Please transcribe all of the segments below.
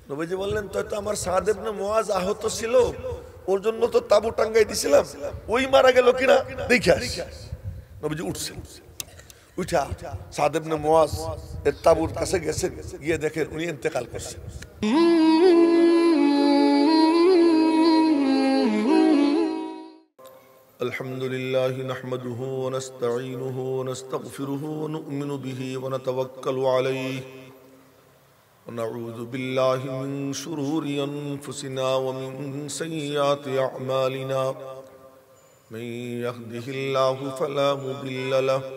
নবীজি বললেন, তো আমার সাদ ইবনে মুআজ আহত ছিল, ওর জন্য তো তাবু টাঙ্গাই দিছিলাম, ওই মারা গেল কিনা দেখিস। নবীজি উঠছেন, উঠা সাদ ইবনে মুআজ এর তাবুর কাছে গেছেন, গিয়ে দেখেন উনি ইন্তেকাল করছেন। আলহামদুলিল্লাহ নাহমাদুহু ওয়া নাস্তাঈনুহু ওয়া নাস্তাগফিরুহু ওয়া নু'মিনু বিহি ওয়া নাতাওয়াক্কালু আলাইহি ওয়া নাউযু বিল্লাহি মিন শুরুরি আনফুসিনা ওয়া মিন সাইয়্যাতি আ'মালিনা মান ইয়াহদিহিল্লাহু ফালা মুদিল্লা লাহু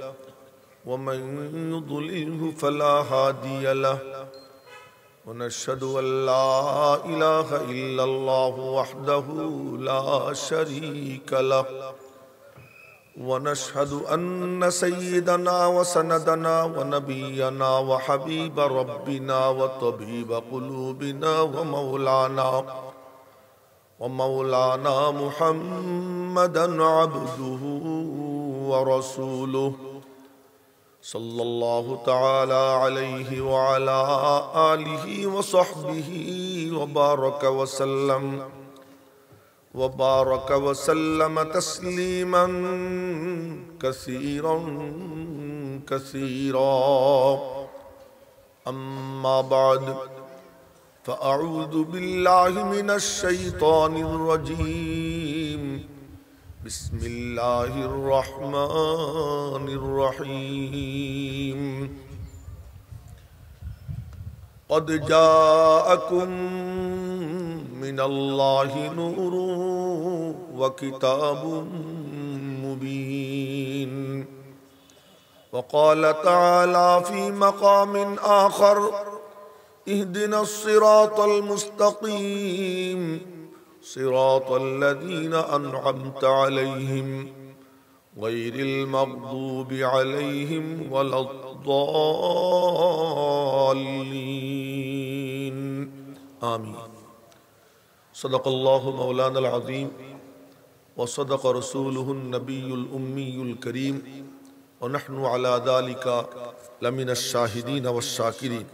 ওয়া মান ইউদ্লিলহু ফালা হাদিয়া লাহু ওয়া নাশহাদু আল লা ইলাহা ইল্লাল্লাহু ওয়াহদাহু লা শারীকা লাহু ونشهد أن سيدنا وسندنا ونبينا وحبيب ربنا وطبيب قلوبنا ومولانا محمدا عبده ورسوله صلى الله تعالى عليه وعلى آله وصحبه وبارك وسلم تسليما كثيرا أما بعد فأعوذ بالله من الشيطان الرجيم بسم الله الرحمن الرحيم قد جاءكم من الله نور وكتاب مبين وقال تعالى في مقام آخر اهدنا الصراط المستقيم صراط الذين أنعمت عليهم غير المغضوب عليهم ولا الضالين آمين صدق الله مولانا العظيم وصدق رسوله النبي الأمي الكريم ونحن على ذلك لمن الشاهدين والشاكرين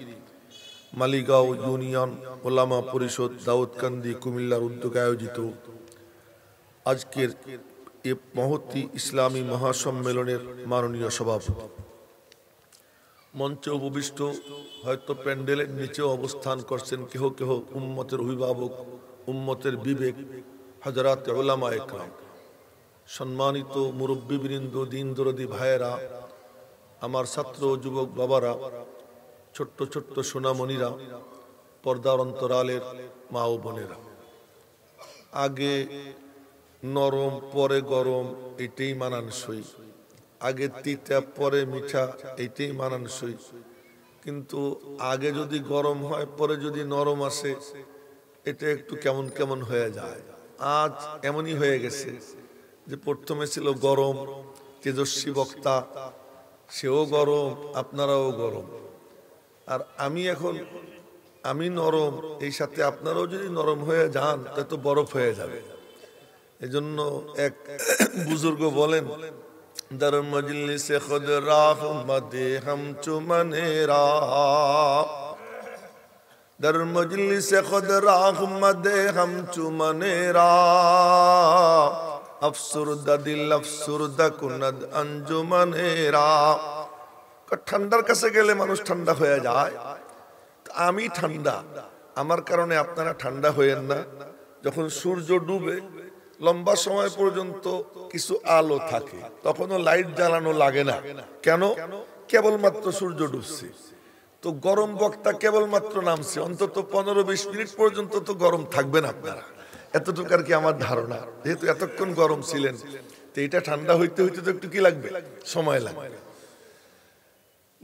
মালিগাঁও ইউনিয়ন ওলামা পরিষদ দাউদকান্দি কুমিল্লার উদ্যোগে আয়োজিত আজকের এই মহতী ইসলামী মহাসম্মেলনের মাননীয় সভাপতি, মঞ্চে উপবিষ্ট, হয়তো প্যান্ডেলের নিচেও অবস্থান করছেন কেহ কেহ উম্মতের অভিভাবক, উম্মতের বিবেক, হযরত উলামায়ে কেরাম, সম্মানিত মুরব্বিবৃন্দ, দিন দরদি ভাইয়েরা, আমার ছাত্র যুবক বাবারা, ছোট্ট ছোট্ট সোনামণিরা, পর্দার অন্তরালের মা ও বোনেরা, আগে নরম পরে গরম, এটাই মানানসই। আগে তিতা পরে মিঠা, এটাই মানানসই। কিন্তু আগে যদি গরম হয়, পরে যদি নরম আসে, এটা একটু কেমন কেমন হয়ে যায়। আজ এমনই হয়ে গেছে যে প্রথমে ছিল গরম, তেজস্বী বক্তা, সেও গরম, আপনারাও গরম, আর আমি নরম, এই সাথে আপনারাও যদি নরম হয়ে যান তাহলে তো বরফ হয়ে যাবে। এজন্য এক বুজুর্গ বলেন, দর মজলিসে খুদ রাহমতে হাম চুমনেরা, দর মজলিসে খুদ রাহমতে হাম চুমনেরা, আফসুরদা দিল আফসুরদা কুনদ আঞ্জুমনেরা। ঠান্ডার কাছে গেলে মানুষ ঠান্ডা হয়ে যায়, আমি ঠান্ডা, আমার কারণে আপনারা ঠান্ডা হয়েন না। যখন সূর্য ডুবে লম্বা সময় পর্যন্ত কিছু আলো থাকে, তখনও লাইট জ্বালানো লাগে না। কেন? কেবলমাত্র সূর্য ডুবছে, তো গরম বক্তা কেবলমাত্র নামছে, অন্তত 15-20 মিনিট পর্যন্ত তো গরম থাকবেন আপনারা, এতটুকু আর কি আমার ধারণা। যেহেতু এতক্ষণ গরম ছিলেন, তো এটা ঠান্ডা হইতে হইতে তো একটু কি লাগবে, সময় লাগবে।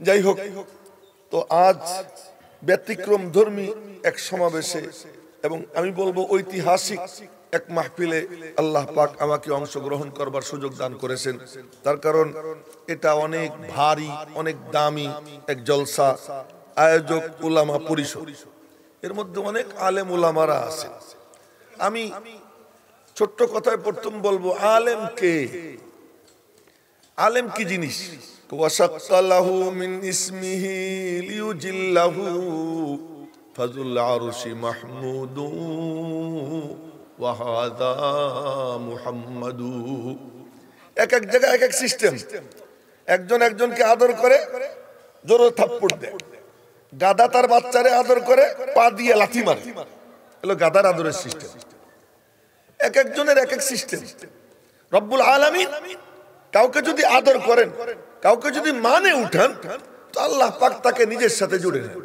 যাই হোক, তো আজ ব্যতিক্রম ধর্মী এক সমাবেশে, এবং আমি বলবো ঐতিহাসিক এক মাহফিলে আল্লাহ পাক আমাকে অংশগ্রহণ করবার সুযোগ দান করেছেন। তার কারণ এটা অনেক ভারী, অনেক দামি এক জলসা। আয়োজক উলামা পরিষদ, এর মধ্যে অনেক আলেম উলামারা আছে। আমি ছোট্ট কথায় প্রথম বলবো, আলেম কে? আলেম কি জিনিস? ওয়াশাক্কালাহু মিন ইসমিহি লিউজিল্লাহু ফাজুল আরশি মাহমুদু ওয়া হাযা মুহাম্মাদু। এক এক জায়গায় এক এক সিস্টেম। একজন একজনকে আদর করে, জোরে থাপ্পড় দেয়। গাধা তার বাচ্চারে আদর করে, পা দিয়ে লাথি মারে। হলো গাধার আদরের সিস্টেম। এক একজনের এক এক সিস্টেম। রব্বুল আলামিন কাউকে যদি আদর করেন, কাউকে যদি মানে উঠান, তো আল্লাহ পাক তাকে নিজের সাথে জুড়ে নেন।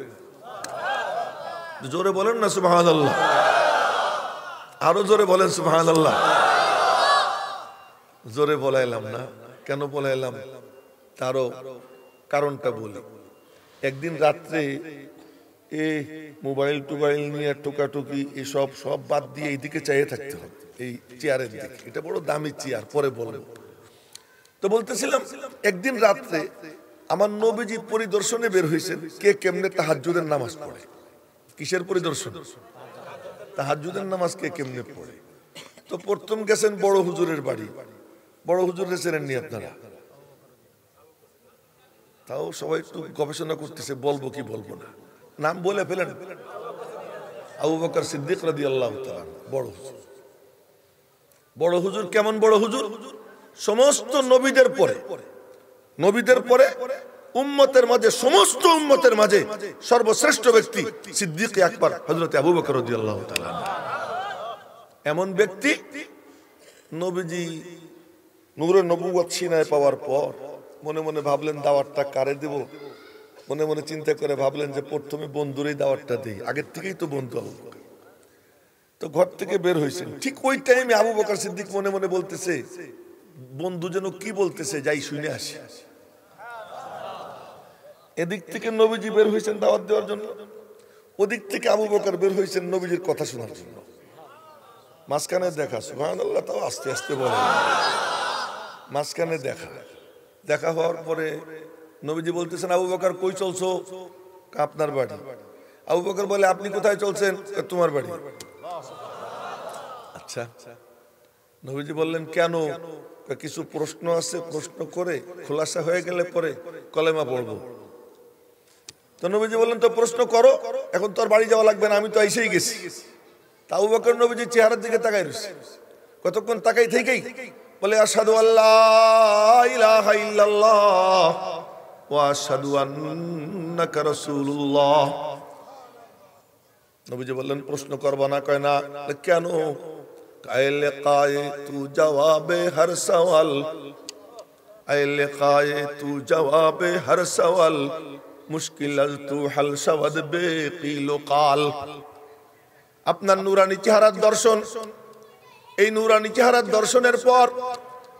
জোরে বলেন না সুবহানাল্লাহ। আরো জোরে বলেন সুবহানাল্লাহ। জোরে বলাইলাম না, কেন বলাইলাম তারও কারণটা বলি। একদিন রাত্রে এই মোবাইল টোবাইল নিয়ে টোকাটুকি এসব সব বাদ দিয়ে এইদিকে চাইয়ে থাকতে হবে, এই চেয়ারের দিকে। এটা বড় দামি চেয়ার, পরে বলবো। তো বলতেছিলাম, একদিন রাত্রে আমার নবীজি পরিদর্শনে বের হয়েছেন, কে কেমনে তাহাজ্জুদের নামাজ পড়ে। কিসের পরিদর্শন? তাহাজ্জুদের নামাজ কে কেমনে পড়ে। তো প্রথম গেছেন বড় হুজুরের বাড়ি। বড় হুজুরের চেনেননি আপনারা? তাও সবাই একটু গবেষণা করতেছে, বলবো কি বলবো না। নাম বলে ফেলেন, আবু বকর সিদ্দিক রাদিয়াল্লাহু তাআলা বড় হুজুর। বড় হুজুর কেমন বড় হুজুর? সমস্ত নবীদের পরে উম্মতের মাঝে, সমস্ত উম্মতের মাঝে সর্বশ্রেষ্ঠ ব্যক্তি সিদ্দিক আকবর হযরত আবু বকর রাদিয়াল্লাহু তাআলা। এমন ব্যক্তি, নবীজি নূরে নবুয়ত সিনায় পাওয়ার পর মনে মনে ভাবলেন দাওয়াতটা কারে দেব। মনে মনে চিন্তা করে ভাবলেন যে প্রথমে বন্ধুরই দাওয়াতটা দেই, আগের থেকেই তো বন্ধু আবু বকর। তো ঘর থেকে বের হয়েছেন, ঠিক ওই টাইমে আবু বকর সিদ্দিক মনে মনে বলতেছে, বন্ধু যেন কি বলতেছে, যাই শুনে আসি। এদিক থেকে নবীজি বের হয়েছেন দাওয়াত দেওয়ার জন্য, ওদিক থেকে আবু বকর বের হয়েছেন নবীজির কথা শোনার জন্য। মাঝখানে দেখা, সুবহানাল্লাহ, তাও আস্তে আস্তে বলে। মাঝখানে দেখা হওয়ার পরে নবীজি বলতেছেন, আবু বকর কই চলছো? আপনার বাড়ি। আবু বকর বলে, আপনি কোথায় চলছেন? তোমার বাড়ি। আচ্ছা। নবীজি বললেন, কেন? কিছু প্রশ্ন আছে, প্রশ্ন করে খোলাসা হয়ে গেলে পরে কলেমা পড়বো। তো নবীজি বললেন, তো প্রশ্ন করো, এখন তো আর বাড়ি যাওয়া লাগবে না, আমি তো এসেই গেছি। তা আবু বকর নবীজির চেহারার দিকে তাকাই রয়েছে। কতক্ষণ তাকাই থেকেই বলে, আশহাদু আল্লা ইলাহা ইল্লাল্লাহ ওয়া আশহাদু আন্নাকা রাসূলুল্লাহ। নবীজি বললেন, প্রশ্ন করবা না? কয় না। কেন? আয়ে লিকায়ে তু জবাবে হর সওয়াল, আয়ে লিকায়ে তু জবাবে হর সওয়াল, মুশকিল তু হাল শাওয়াদ বেকিল কাল। আপনার নূরানী চেহারার দর্শন, এই নূরানী চেহারার দর্শনের পর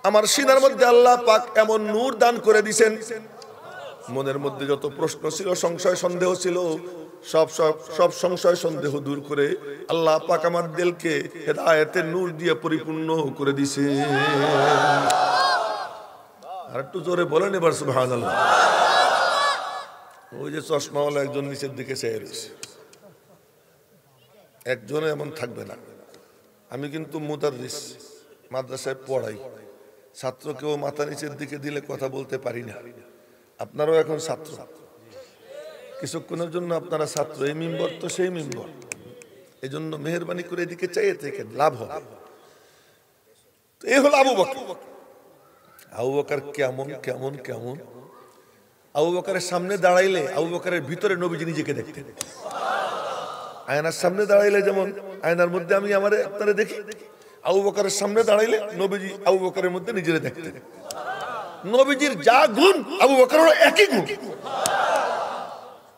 আমার সিনার মধ্যে আল্লাহ পাক এমন নূর দান করে দিয়েছেন, মনের মধ্যে যত প্রশ্ন ছিল, সংশয় সন্দেহ ছিল, সব সংশয় সন্দেহ দূর করে আল্লাহ পাক আমার দিলকে হেদায়েতের নূর দিয়ে পরিপূর্ণ করে দিয়েছে। আর একটু জোরে বলেন এবার সুবহানাল্লাহ। ওই যে চশমাওয়ালা একজন নিচের দিকে চেয়ে রয়েছে, একজনে এমন থাকবে না। আমি কিন্তু মুদাররিস, মাদ্রাসায় পড়াই, ছাত্রকেও মাথা নিচের দিকে দিলে কথা বলতে পারি না। আপনারাও এখন ছাত্র, কিছুক্ষণের জন্য আপনারা ছাত্র। এই মিম্বর তো সেই মিম্বর, এই জন্য মেহরবানি করে এদিকে চাইয়ে থেকে লাভ হবে। এই হলো আবু বকর। আবু বকর কেমন কেমন কেমন। আবু বকরের সামনে দাঁড়াইলে আবু বকরের ভিতরে নবীজি নিজেকে দেখতেন। আয়নার সামনে দাঁড়াইলে যেমন আয়নার মধ্যে আমি আমারে আপনারে দেখি, আবু বকরের সামনে দাঁড়াইলে নবীজি আবু বকরের মধ্যে নিজেরে দেখতেন। নবীজির যা গুণ আবু বকরেরও একই গুণ,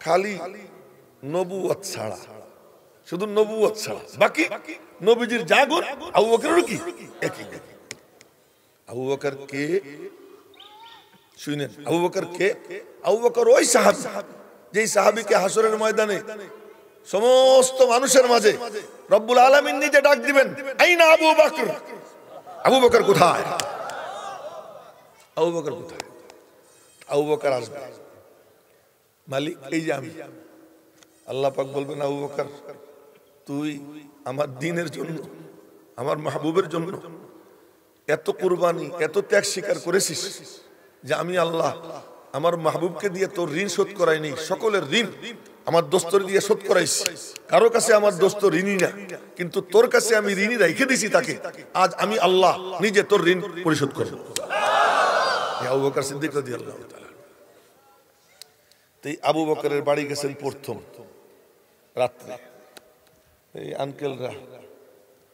খালি নবুয়ত ছাড়া, শুধু নবুয়ত ছাড়া বাকি নবীজির যা গুণ আবু বকরেরও কি একই গুণ। আবু বকর কে? শুনেন, আবু বকর কে? আবু বকর ওই সাহাবী, যেই সাহাবীকে হাসরের ময়দানে সমস্ত মানুষের মাঝে রব্বুল আলামিন নিজে ডাক দিবেন, আইনা আবু বকর, আবু বকর কোথায়? আবু বকর কোথায়? আবু বকর আসবে, মালিক এই যে আমি। আল্লাহ পাক বলবেন, আবু বকর তুই আমার দ্বীনের জন্য, আমার মাহবুবের জন্য এত কুরবানি, এত ত্যাগ স্বীকার করেছিস যে আমি আল্লাহ আমার মাহবুবকে দিয়ে তোর ঋণ শোধ করাইনি, সকলের ঋণ আমার দোস্তর দিয়ে শোধ করাইছি, কারো কাছে আমার দোস্ত ঋণী না, কিন্তু তোর কাছে আমি ঋণী রেখে দিছি তাকে, আজ আমি আল্লাহ নিজে তোর ঋণ পরিশোধ করব। আবু বকর সিদ্দিক রাদিয়াল্লাহু তাআলা। আবু বকরের বাড়ি গেছেন প্রথম রাত্রে। এই আঙ্কেলরা,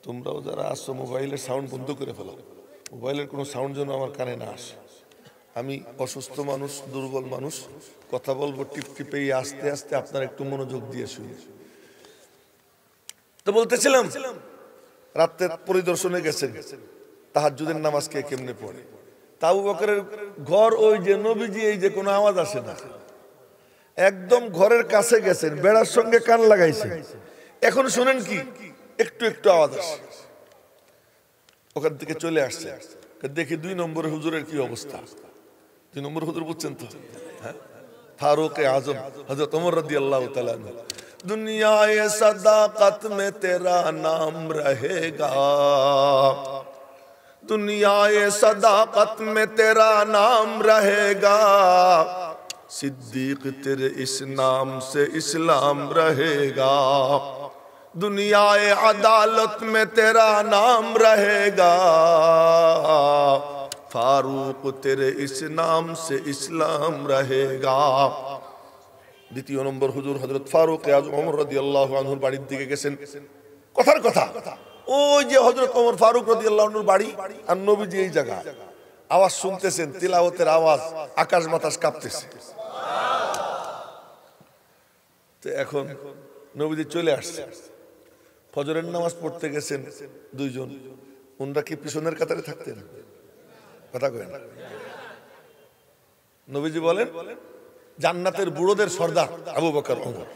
তোমরাও যারা আসছো মোবাইলের সাউন্ড বন্ধ করে ফেলো, মোবাইলের কোনো সাউন্ড যেন আমার কানে না আসে। আমি অসুস্থ মানুষ, দুর্বল মানুষ, কথা বলবো টিপ টিপে আস্তে আস্তে, আপনারা একটু মনোযোগ দিয়ে শুনুন। তো বলতেছিলাম রাত্রে পরিদর্শনে গেছেন, তাহাজ্জুদের নামাজ কে কেমনে পড়ে। তা আবু বকরের ঘর ওই যে নবীজি, এই যে কোনো আওয়াজ আসে না, একদম ঘরের কাছে গেছেন, বেড়ার সঙ্গে কান লাগাইছেন, এখন শুনেন কি একটু একটু আওয়াজ আসে, ওখান থেকে চলে আসছে। দেখি 2 নম্বর হুজুরের কি অবস্থা। 2 নম্বর হুজুর বুঝছেন তো, ফারুক আজম হযরত ওমর রাদিয়াল্লাহু তাআলা আনহু। দুনিয়ায়ে সদাকত মে তেরা নাম রহেগা, दुनियाए सदाकत में तेरा नाम रहेगा, सिद्दीक तेरे इस नाम से इस्लाम रहेगा, दुनियाए अदालत में तेरा नाम रहेगा, फारूक तेरे इस नाम से इस्लाम रहेगा। দ্বিতীয় নম্বর হুজুর হযরত ফারুক আযম ওমর রাদিয়াল্লাহু আনহুর বাড়ির দিকে গেছেন। কথার কথা, ওই যে হযরত ওমর ফারুক রাদিয়াল্লাহু আনহুর বাড়ি, আর নবীজি এই জায়গা। আওয়াজ শুনতেছেন, তিলাওয়াতের আওয়াজ, আকাশ বাতাস কাঁপতেছে। তো এখন নবীজি চলে আসছে, ফজরের নামাজ পড়তে গেছেন 2 জন। ওনারা কি পিছনের কাতারে থাকতেন? কথা কয় না। নবীজি বলেন জান্নাতের বুড়োদের সর্দার আবু বকর ওমর,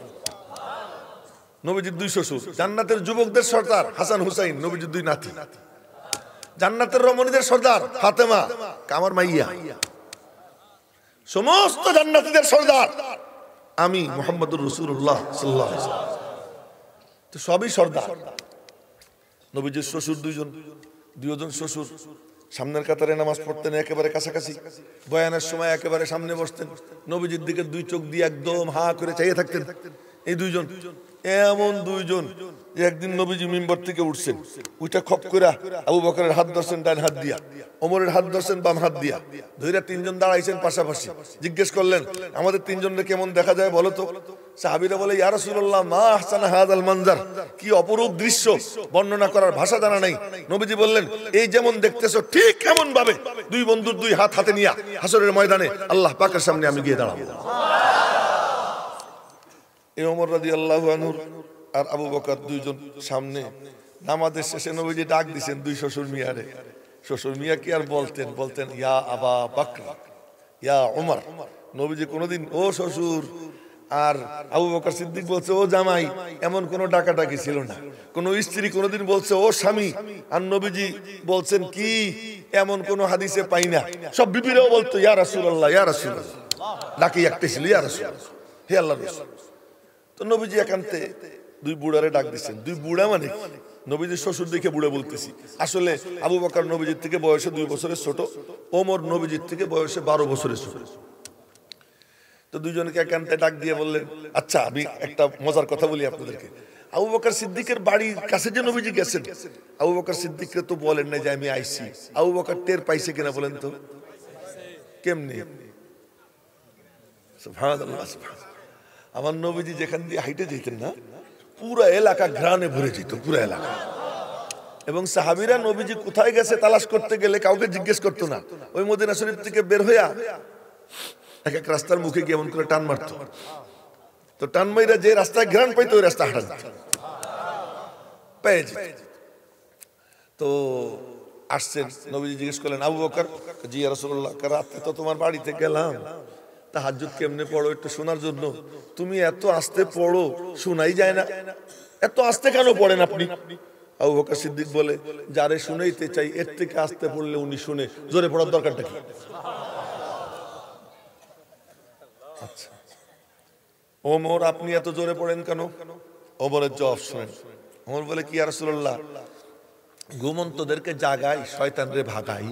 নবীজির 2 শ্বশুর। জান্নাতের যুবকদের সর্দার হাসান হুসাইন, নবীজির 2 নাতি। জান্নাতের রমণীদের সর্দার ফাতেমা, কামার মাইয়া। সমস্ত জান্নাতীদের সর্দার আমি মুহাম্মদুর রাসূলুল্লাহ সাল্লাল্লাহু আলাইহি ওয়াসাল্লাম। তো সবই সর্দার। নবীজির শ্বশুর 2 জন, 2 জন শ্বশুর সামনের কাতারে নামাজ পড়তেন, একেবারে কাছাকাছি। বয়ানের সময় একেবারে সামনে বসতেন, নবীজির দিকে 2 চোখ দিয়ে একদম হা করে চাইয়ে থাকতেন। এই 2 জন, এমন 2 জন যে একদিন নবীজি মিম্বর থেকে উঠছেন, উঠে খপ করে আবু বকরের হাত ধরছেন ডান হাত দিয়া, ওমরের হাত ধরছেন বাম হাত দিয়া, ধইরা 3 জন দাঁড়াইছেন পাশাপাশি। জিজ্ঞেস করলেন আমাদের 3 জনকে কেমন দেখা যায় বলো তো। সাহাবীরা বলে ইয়া রাসূলুল্লাহ মা আহসানা হাযাল মানজার, কি অপরূপ দৃশ্য, বর্ণনা করার ভাষা জানা নাই। নবীজি বললেন এই যেমন দেখতেছো ঠিক এমন ভাবে 2 বন্ধুর 2 হাত হাতে নিয়ে হাসরের ময়দানে আল্লাহ পাকের সামনে আমি গিয়ে দাঁড়াবো। এই ওমর রাদিয়াল্লাহু আনহু আর আবু বকর 2 জন সামনে। নামাজের শেষে নবীজি ডাক দিবেন 2 শ্বশুর মিয়ারে। শ্বশুর মিয়া কি আর বলতেন ইয়া আবা বকর, ইয়া ওমর। নবীজি কোনোদিন ও শ্বশুর আর আবু বকর সিদ্দিক বলছে ও জামাই, এমন কোন ডাকাডাকি ছিল না। কোন স্ত্রী কোনোদিন বলছে ও স্বামী, আর নবীজি বলছেন কি, এমন কোন হাদিসে পাই না। সব বিবিরাও বলতো ইয়া রাসূলুল্লাহ, ইয়া রাসূলুল্লাহ, ডাকি একটা ছিল ইয়া রাসূলুল্লাহ, হে আল্লাহর রাসূল। তো নবীজি একান্তে 2 বুড়ারে ডাক দিচ্ছেন। 2 বুড়া মানে নবীজির শ্বশুর দেখে বুড়া বলতেছি, আসলে আবু বকর নবীজির থেকে বয়সে 2 বছরের ছোট, ওমর নবীজির থেকে বয়সে 12 বছরের ছোট। তো 2 জনকে একান্তে ডাক দিয়ে বললেন আচ্ছা আমি একটা মজার কথা বলি আপনাদেরকে। আবু বকর সিদ্দিকের বাড়ির কাছে যে নবীজি গেছেন, আবু বকর সিদ্দিককে তো বলেন না যে আমি আইছি। আবু বকর টের পাইছে কিনা বলেন তো? কেমনে? সুবহানাল্লাহ, সুবহানাল্লাহ। আমার নবীজি যেখান দিয়ে হাইটে যেতেন না, পুরো এলাকা ঘ্রাণে ভরে যেত, পুরো এলাকা। এবং সাহাবীরা নবীজি কোথায় গেছে তালাশ করতে গেলে কাউকে জিজ্ঞেস করতো না। ওই মদিনা শরীফ থেকে বের হইয়া এক এক রাস্তার মুখে গিয়ে এমন করে টান মারতো। তো টান মাইরা যে রাস্তায় ঘ্রাণ পাইতো ওই রাস্তা হাঁটা যেত, পেয়ে যেত। তো আসছেন, নবীজি জিজ্ঞেস করলেন আবু বকর, জি ইয়া রাসূলুল্লাহ, রাতে তো তোমার বাড়িতে গেলাম, তাহাজ্জুদ কেমনে পড়ো একটু শোনার জন্য। তুমি এত আস্তে পড়ো, শোনাই যায় না, এত আস্তে কেন পড়েন আপনি? আবু বকর সিদ্দিক বলে যারে শুনাইতে চাই এর থেকে আস্তে পড়লে উনি শুনে, জোরে পড়ার দরকারটা কি? আচ্ছা ওমর আপনি এত জোরে পড়েন কেন? ওমরের জবাব শুনেন। ওমর বলে কি ইয়া রাসূলুল্লাহ, ঘুমন্তদেরকে জাগাই, শয়তানরে ভাগাই।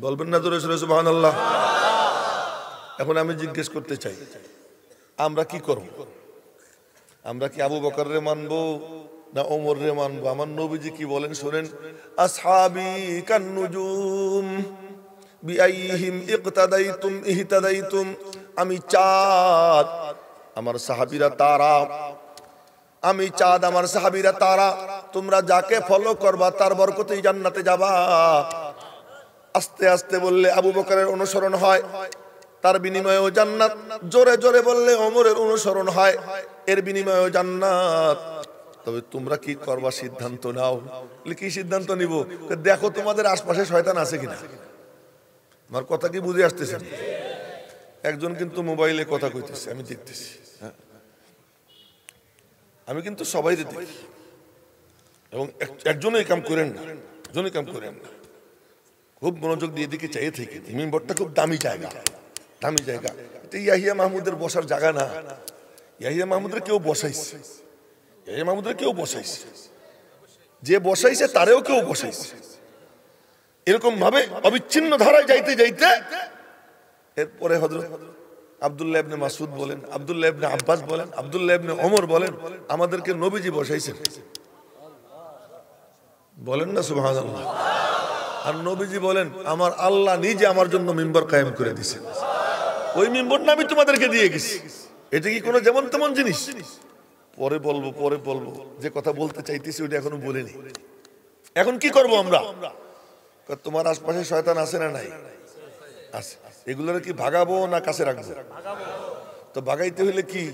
বলবেন না জোরে জোরে সুবহানাল্লাহ? এখন আমি জিজ্ঞেস করতে চাই, আমরা কি করব? আমরা কি আবু বকর রে মানবো না ওমর রে মানবো? আমার নবীজি কি বলেন শুনেন, আসহাবি কান্নুজুম বিআইহিম ইকতাদাইতুম ইহতাদাইতুম। আমি চাঁদ, আমার সাহাবীরা তারা। আমি চাঁদ, আমার সাহাবীরা তারা। তোমরা যাকে ফলো করবা তার বরকতেই জান্নাতে যাবা। আস্তে আস্তে বললে আবু বকরের অনুসরণ হয়, তার বিনিময়েও জান্নাত। জোরে জোরে বললে ওমরের অনুসরণ হয়, এর বিনিময়েও জান্নাত। তবে তোমরা কি করবা সিদ্ধান্ত নাও। কি সিদ্ধান্ত নিব? দেখো তোমাদের আশপাশে শয়তান আছে কিনা। আমার কথা কি বুঝে আসতেছে? একজন কিন্তু মোবাইলে কথা কইতেছে, আমি দেখতেছি। আমি কিন্তু সবাই দেখি, এবং একজনও এই কাম করেন না, একজনই কাম করেন না। খুব মনোযোগ দিয়ে দিকে চাইয়ে থেকে। মিম্বরটা খুব দামি জায়গা, দামি জায়গা। এটা ইয়াহিয়া মাহমুদের বসার জায়গা না। ইয়াহিয়া মাহমুদের কেউ বসাইছে, ইয়াহিয়া মাহমুদের কেউ বসাইছে, যে বসাইছে তারেও কেউ বসাইছে। এরকম ভাবে অবিচ্ছিন্ন ধারায় যাইতে যাইতে এরপরে হযরত আব্দুল্লাহ ইবনে মাসউদ বলেন, আব্দুল্লাহ ইবনে আব্বাস বলেন, আব্দুল্লাহ ইবনে ওমর বলেন, আমাদেরকে নবীজি বসাইছেন। বলেন না সুবহানাল্লাহ। আর নবীজি বলেন, আমার আল্লাহ নিজে আমার জন্য মিম্বর কায়েম করে দিয়েছেন। ওই মিম্বরটা আমি তোমাদেরকে দিয়ে গেছি। এটা কি কোনো যেমন তেমন জিনিস? পরে বলবো, পরে বলবো। যে কথা বলতে চাইতেছি ওটা এখনো বলিনি। এখন কি করব আমরা? তোমার আশপাশে শয়তান আছে না নাই? আছে। এগুলোর কি ভাগাবো না কাছে রাখবো? তো ভাগাইতে হইলে কি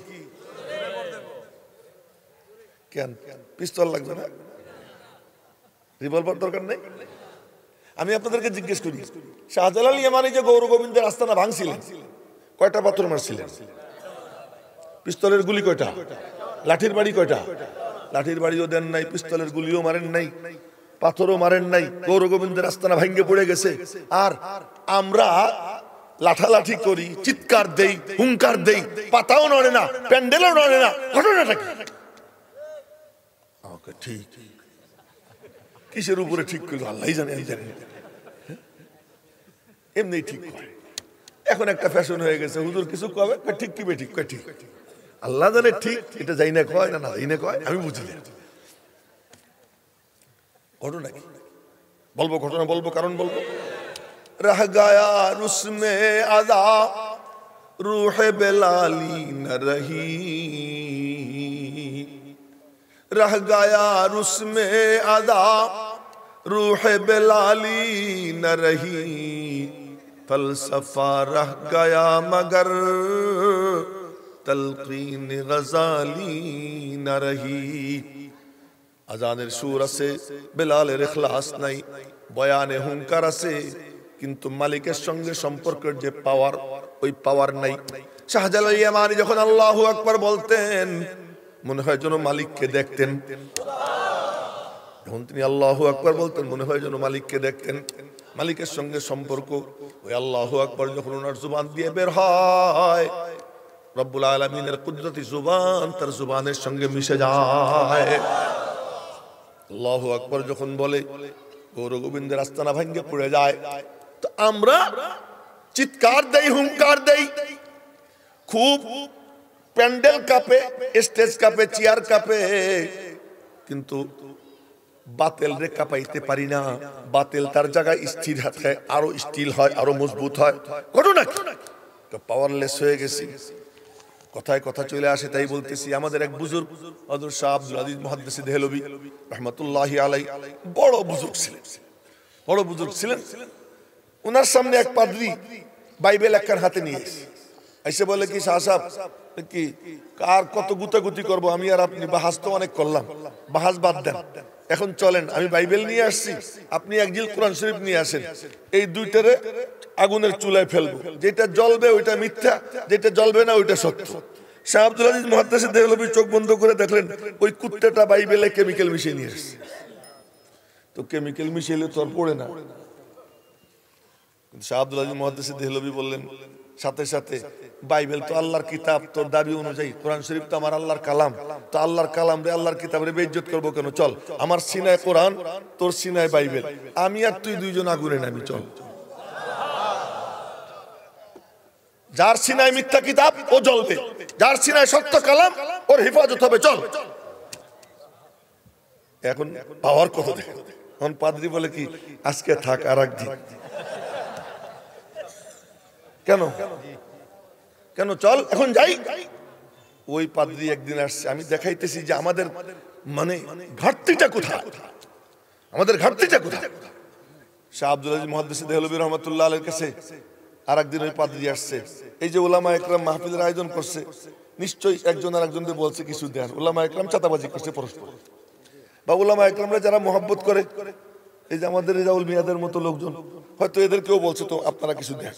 কেন পিস্তল লাগবে না? রিভলভার দরকার নেই? আমি আপনাদেরকে জিজ্ঞেস করি, শাহজালাল ইয়ামানি যে গৌর গোবিন্দের আস্তানা ভাঙছিলেন, কয়টা পাথর মারছিলেন? পিস্তলের গুলি কয়টা? লাঠির বাড়ি কয়টা? লাঠির বাড়িও দেন নাই, পিস্তলের গুলিও মারেন নাই, পাথরও মারেন নাই। গৌর গোবিন্দের আস্তানা ভাঙ্গে পড়ে গেছে। আর আমরা লাঠালাঠি করি, চিৎকার দেই, হুঙ্কার দেই, পাতাও নড়ে না, প্যান্ডেলও নড়ে না। ঘটনাটা কি? ঠিক কিসের উপরে ঠিক করলো আল্লাহ জানে, আমি জানি। এমনি ঠিক করে। এখন একটা ফ্যাশন হয়ে গেছে, হুজুর কিছু কবে ঠিক কি ঠিক কয় ঠিক, আল্লাহ জানে ঠিক। এটা যাই না কয় না, না যাই না কয়, আমি বুঝি না। ঘটনা কি বলবো? ঘটনা বলবো, কারণ বলবো। রহ গায়া রুসমে আদা রূহে বেলালি না রহি, रह गया रुस्मे अदा रूह बेलाली न रही, फलसफा रह गया मगर तलकीन गजाली न रही। আজানের সুর আছে, বেলালের ইখলাস নাই, বয়ানে হুঙ্কার আছে, কিন্তু মালিকের সঙ্গে সম্পর্কের যে পাওয়ার, ওই পাওয়ার নাই। শাহজালাল ইয়ামানি যখন আল্লাহু আকবার বলতেন, মনে হয় যেন মালিককে দেখতেন। যখন তিনি আল্লাহু আকবার বলতেন, মনে হয় যেন মালিককে দেখতেন। মালিকের সঙ্গে সম্পর্ক, ওই আল্লাহু আকবার যখন ওনার জুবান দিয়ে বের হয়, রব্বুল আলামিনের কুদরতি জুবান তার জুবানের সঙ্গে মিশে যায়। আল্লাহু আকবার যখন বলে, গৌর গোবিন্দের আস্তানা ভাঙ্গে পড়ে যায়। তো আমরা চিৎকার দেই, হুঙ্কার দেই, খুব প্যান্ডেল কাঁপে, স্টেজ কাঁপে, চেয়ার কাঁপে, কিন্তু বাতিল রে কাঁপাইতে পারি না। বাতিল তার জায়গায় স্থির হয়, আরো স্টিল হয়, আরো মজবুত হয়। ঘটনা কি? পাওয়ারলেস হয়ে গেছি। কথায় কথা চলে আসে, তাই বলতেছি। আমাদের এক বুজুর্গ হযরত শাহ আব্দুল আজিজ মুহাদ্দিস দেহলভী রাহমাতুল্লাহি আলাইহি বড় বুজুর্গ ছিলেন, বড় বুজুর্গ ছিলেন। ওনার সামনে এক পাদ্রী বাইবেল একখান হাতে নিয়ে এসে বলে, কি শাহ সাহেব, কি কার কত গুতাগুতি করবো আমি আর আপনি? বাহাস তো অনেক করলাম, বাহাস বাদ দেন, এখন চলেন আমি বাইবেল নিয়ে আসছি, আপনি এক জিল কোরআন শরীফ নিয়ে আসেন। এই দুইটারে আগুনের চুলায় ফেলবো, যেটা জ্বলবে ওইটা মিথ্যা, যেটা জ্বলবে না ওইটা সত্য। শাহ আব্দুল আজিজ মুহাদ্দিস দেহলভী চোখ বন্ধ করে দেখলেন ওই কুত্তাটা বাইবেলে কেমিক্যাল মিশিয়ে নিয়ে আসছে। তো কেমিক্যাল মিশিয়ে তো আর পড়ে না। শাহ আব্দুল আজিজ মুহাদ্দিস দেহলভী বললেন, সাথে সাথে বাইবেল তো আল্লাহর কিতাব, তোর দাবি অনুযায়ী কোরআন শরীফ তো আমার আল্লাহর কালাম, তো আল্লাহর কালাম রে, আল্লাহর কিতাব রে বেইজ্জত করবো কেন? চল, আমার সিনায় কোরআন, তোর সিনায় বাইবেল, আমি আর তুই দুইজন আগুনে নামি, চল। যার সিনায় মিথ্যা কিতাব ও জ্বলবে, যার সিনায় সত্য কালাম ওর হেফাজত হবে। চল এখন পাওয়ার কত দেখে। এখন পাদ্রী বলে কি আজকে থাক আর একদিন। কেন কেন চল এখন যাই। ওই পাদ্রী একদিন আসছে, আমি দেখাইতেছি যে আমাদের মানে ঘাটতিটা কোথায়, আমাদের ঘাটতিটা কোথায়। শাহ আব্দুল আজিজ মুহাদ্দিস দেহলভী রহমাতুল্লাহ আলাইহির কাছে আরেকদিন ওই পাদ্রী আসছে। এই যে উলামা একরাম মাহফিলের আয়োজন করছে, নিশ্চয়ই একজন আর একজনকে বলছে কিছু দেন। উলামা একরাম চাঁদাবাজি করছে পরস্পর, বা উলামা একরামরা যারা মহব্বত করে, এই যে আমাদের রেজাউল মিয়াদের মতো লোকজন, হয়তো এদেরকেও বলছে তো আপনারা কিছু দেন,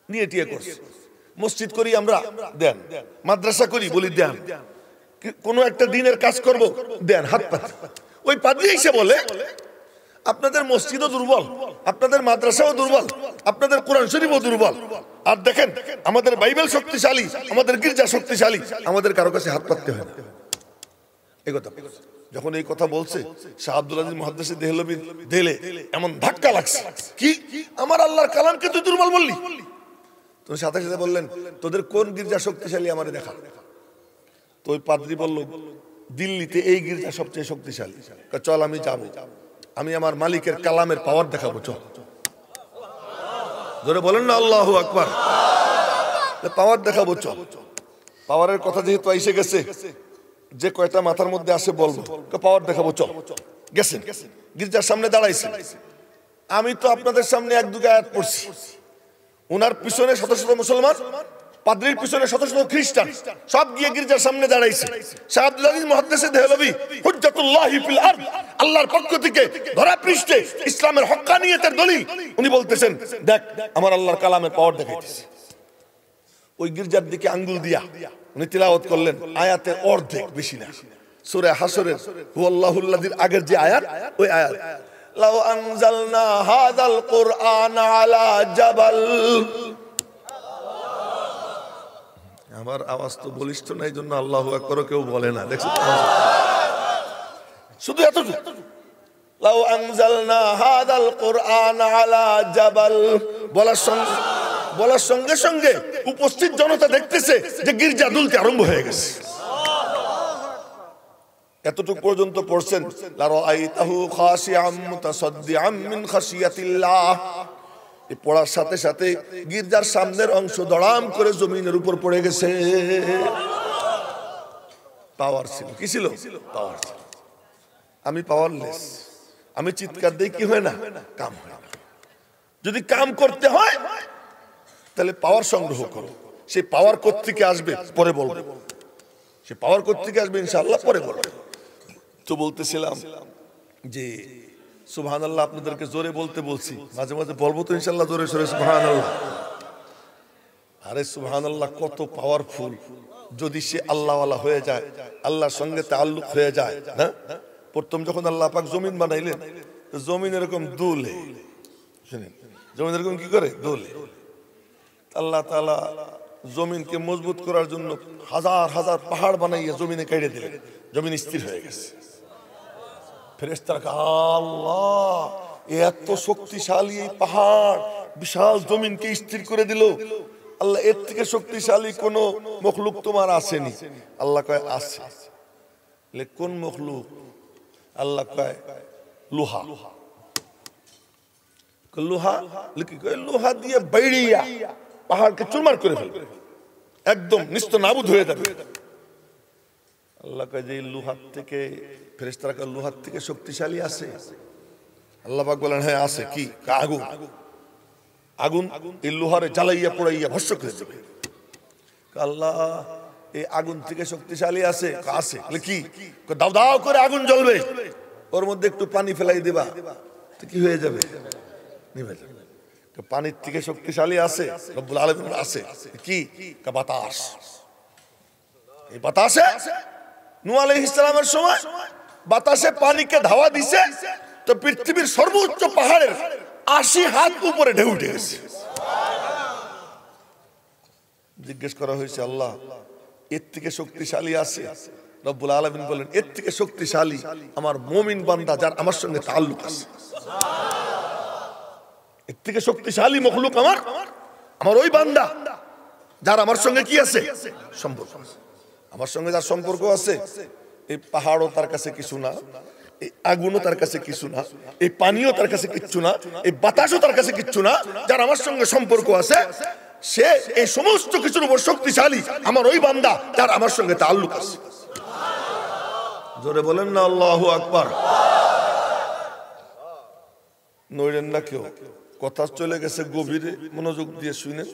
নিয়ে টিয়ে করছে। মসজিদ করি আমরা, দেন। মাদ্রাসা করি, বলি দেন। কোন একটা দিনের কাজ করব, দেন, হাত পাতি। ওই পাদ্রী এসে বলে আপনাদের মসজিদও দুর্বল, আপনাদের মাদ্রাসাও দুর্বল, আপনাদের কোরআন শরীফও দুর্বল, আর দেখেন আমাদের বাইবেল শক্তিশালী, আমাদের গির্জা শক্তিশালী, আমাদের কারো কাছে হাত পাততে হয় না। এই কথা যখন এই কথা বলছে, শাহ আব্দুল আজিজ মুহাদ্দিস দেহলভীর দিলে এমন ধাক্কা লাগছে, কি আমার আল্লাহর কালামকে তুই দুর্বল বললি? তো সাথে সাথে বললেন তোদের কোন গির্জা শক্তিশালী আমারে দেখা। তো ওই পাদ্রী বলল দিল্লিতে এই গির্জা সবচেয়ে শক্তিশালী। চল আমি যাবো, আমি আমার মালিকের কালামের পাওয়ার দেখাবো, চল। ধরে বলেন না আল্লাহু আকবার, পাওয়ার দেখাবো, চল। পাওয়ারের কথা যেহেতু এসে গেছে, যে কয়টা মাথার মধ্যে আসে বলবো, পাওয়ার দেখাবো, চল। গেছেন, গির্জার সামনে দাঁড়াইছে। আমি তো আপনাদের সামনে এক দুটো আয়াত পড়ছি, ওনার পিছনে শত শত মুসলমান, পাদ্রীর পিছনে শত শত খ্রিস্টান, সব গিয়ে গির্জার সামনে দাঁড়াইছে। শাহ আব্দুল আজিজ মুহাদ্দিস দেহলভী হুজ্জাতুল্লাহি ফিল আরদ, আল্লাহর পক্ষ থেকে ধরা পৃষ্ঠে ইসলামের হক্কানিয়তের দলিল উনি বলতেছেন, দেখ আমার আল্লাহর কালামের পাওয়ার দেখাইতেছে। ওই গির্জার দিকে আঙ্গুল দিয়া উনি তিলাওয়াত করলেন আয়াতের অর্ধেক, বেশি না। সূরা হাসরের হুয়াল্লাহুল্লাযীর আগের যে আয়াত, ওই আয়াত, লাউ আনজালনা হাযাল কুরআন আলা জাবাল। আমার আওয়াজ তো বলিষ্ঠ না, এই জন্য আল্লাহু আকবার কেউ বলে না, দেখছো? শুধু এতটুকু, লাউ আনজালনা হাযাল কুরআন আলা জাবাল বলার সঙ্গে সঙ্গে উপস্থিত জনতা দেখতেছে যে গির্জা দুলতে আরম্ভ হয়ে গেছে। এতটুকু পর্যন্ত পড়ছেন, লা রাআইতাহু খাশিআম মুতাসাদ্দিআম মিন খাশিয়াতিল্লাহ। এই পড়ার সাথে সাথে গির্জার সামনের অংশ দড়াম করে জমিনের উপর পড়ে গেছে। পাওয়ার ছিল, কি ছিল? পাওয়ার ছিল। আমি পাওয়ারলেস, আমি চিৎকার দেই, কি হয় না? কাম হয় না। যদি কাম করতে হয় তাহলে পাওয়ার সংগ্রহ করো। সেই পাওয়ার কোত্থেকে আসবে পরে বলবো, সে পাওয়ার কোত্থেকে আসবে ইনশাআল্লাহ পরে বলবো। তো বলতেছিলাম যে সুবহানাল্লাহ আপনাদেরকে জোরে বলতে বলছি, মাঝে মাঝে বলবো তো ইনশাআল্লাহ জোরে সোরে সুবহানাল্লাহ। আরে সুবহানাল্লাহ কত পাওয়ারফুল যদি সে আল্লাহওয়ালা হয়ে যায়, আল্লাহর সঙ্গে তাআল্লুক হয়ে যায়। না, প্রথম যখন আল্লাহ পাক জমিন বানাইলেন, জমিন এরকম দুলে, শুনেন, জমিন এরকম কি করে? দুলে। আল্লাহ তাআলা জমিনকে মজবুত করার জন্য হাজার হাজার পাহাড় বানাইয়া জমিনে কেটে দিলেন, জমিন স্থির হয়ে গেছে। ফেরেশতারা আল্লাহ এত শক্তিশালী এই পাহাড় বিশাল জমিনকে স্থির করে দিল, আল্লাহ এর থেকে শক্তিশালী কোন মখলুক তোমার আসেনি? আল্লাহ কয় আছে। কোন মখলুক? আল্লাহ কয় লোহা। লোহা লোহা দিয়ে বাইড়িয়া পাহাড়কে চুরমার করে ফেলবে, একদম নিস্ত নাবুদ হয়ে যাবে। আল্লাহ কয় যে লোহার থেকে, ফেরেশতারা কয় লোহার থেকে শক্তিশালী আছে? আল্লাহ পাক বলেন হ্যাঁ আছে। কি? আগুন। আগুন এই লোহারে জ্বালাইয়া পোড়াইয়া ভস্ম করে দেবে। আল্লাহ এই আগুন থেকে শক্তিশালী আছে? আছে। কি? দাও দাও করে আগুন জ্বলবে, ওর মধ্যে একটু পানি ফেলাই দিবা তো কি হয়ে যাবে? নিভে যাবে। পানির থেকে শক্তিশালী আছে? রব্বুল আলামিন আছে। কি? বাতাস। এই বাতাসে নূহ আলাইহিস সালামের সময় বাতাসে পানিকে ধাওয়া দিছে, তো পৃথিবীর সর্বোচ্চ পাহাড়ের ৮০ হাত উপরে ঢেউ উঠে গেছে। জিজ্ঞেস করা হয়েছে আল্লাহ এর থেকে শক্তিশালী আছে? রব্বুল আলামিন বলেন এর থেকে শক্তিশালী আমার মুমিন বান্দা যার আমার সঙ্গে তাআল্লুক আছে। এর থেকে শক্তিশালী মখলুক আমার ওই বান্দা যার আমার সঙ্গে কি আছে সম্পর্ক, আমার সঙ্গে যার সম্পর্ক আছে, এই পাহাড়ও তার কাছে কিছু না, এই আগুনও তার কাছে কিছু না, এই পানিও তার কাছে কিচ্ছু না, এই বাতাসও তার কাছে কিচ্ছু না। যার আমার সঙ্গে সম্পর্ক আছে সে এই সমস্ত কিছুর উপর শক্তিশালী, আমার ওই বান্দা যার আমার সঙ্গে তাআল্লুক আছে। জোরে বলেন না আল্লাহু আকবার। নইলেন না কেউ, কথা চলে গেছে গভীরে, মনোযোগ দিয়ে শুনেন।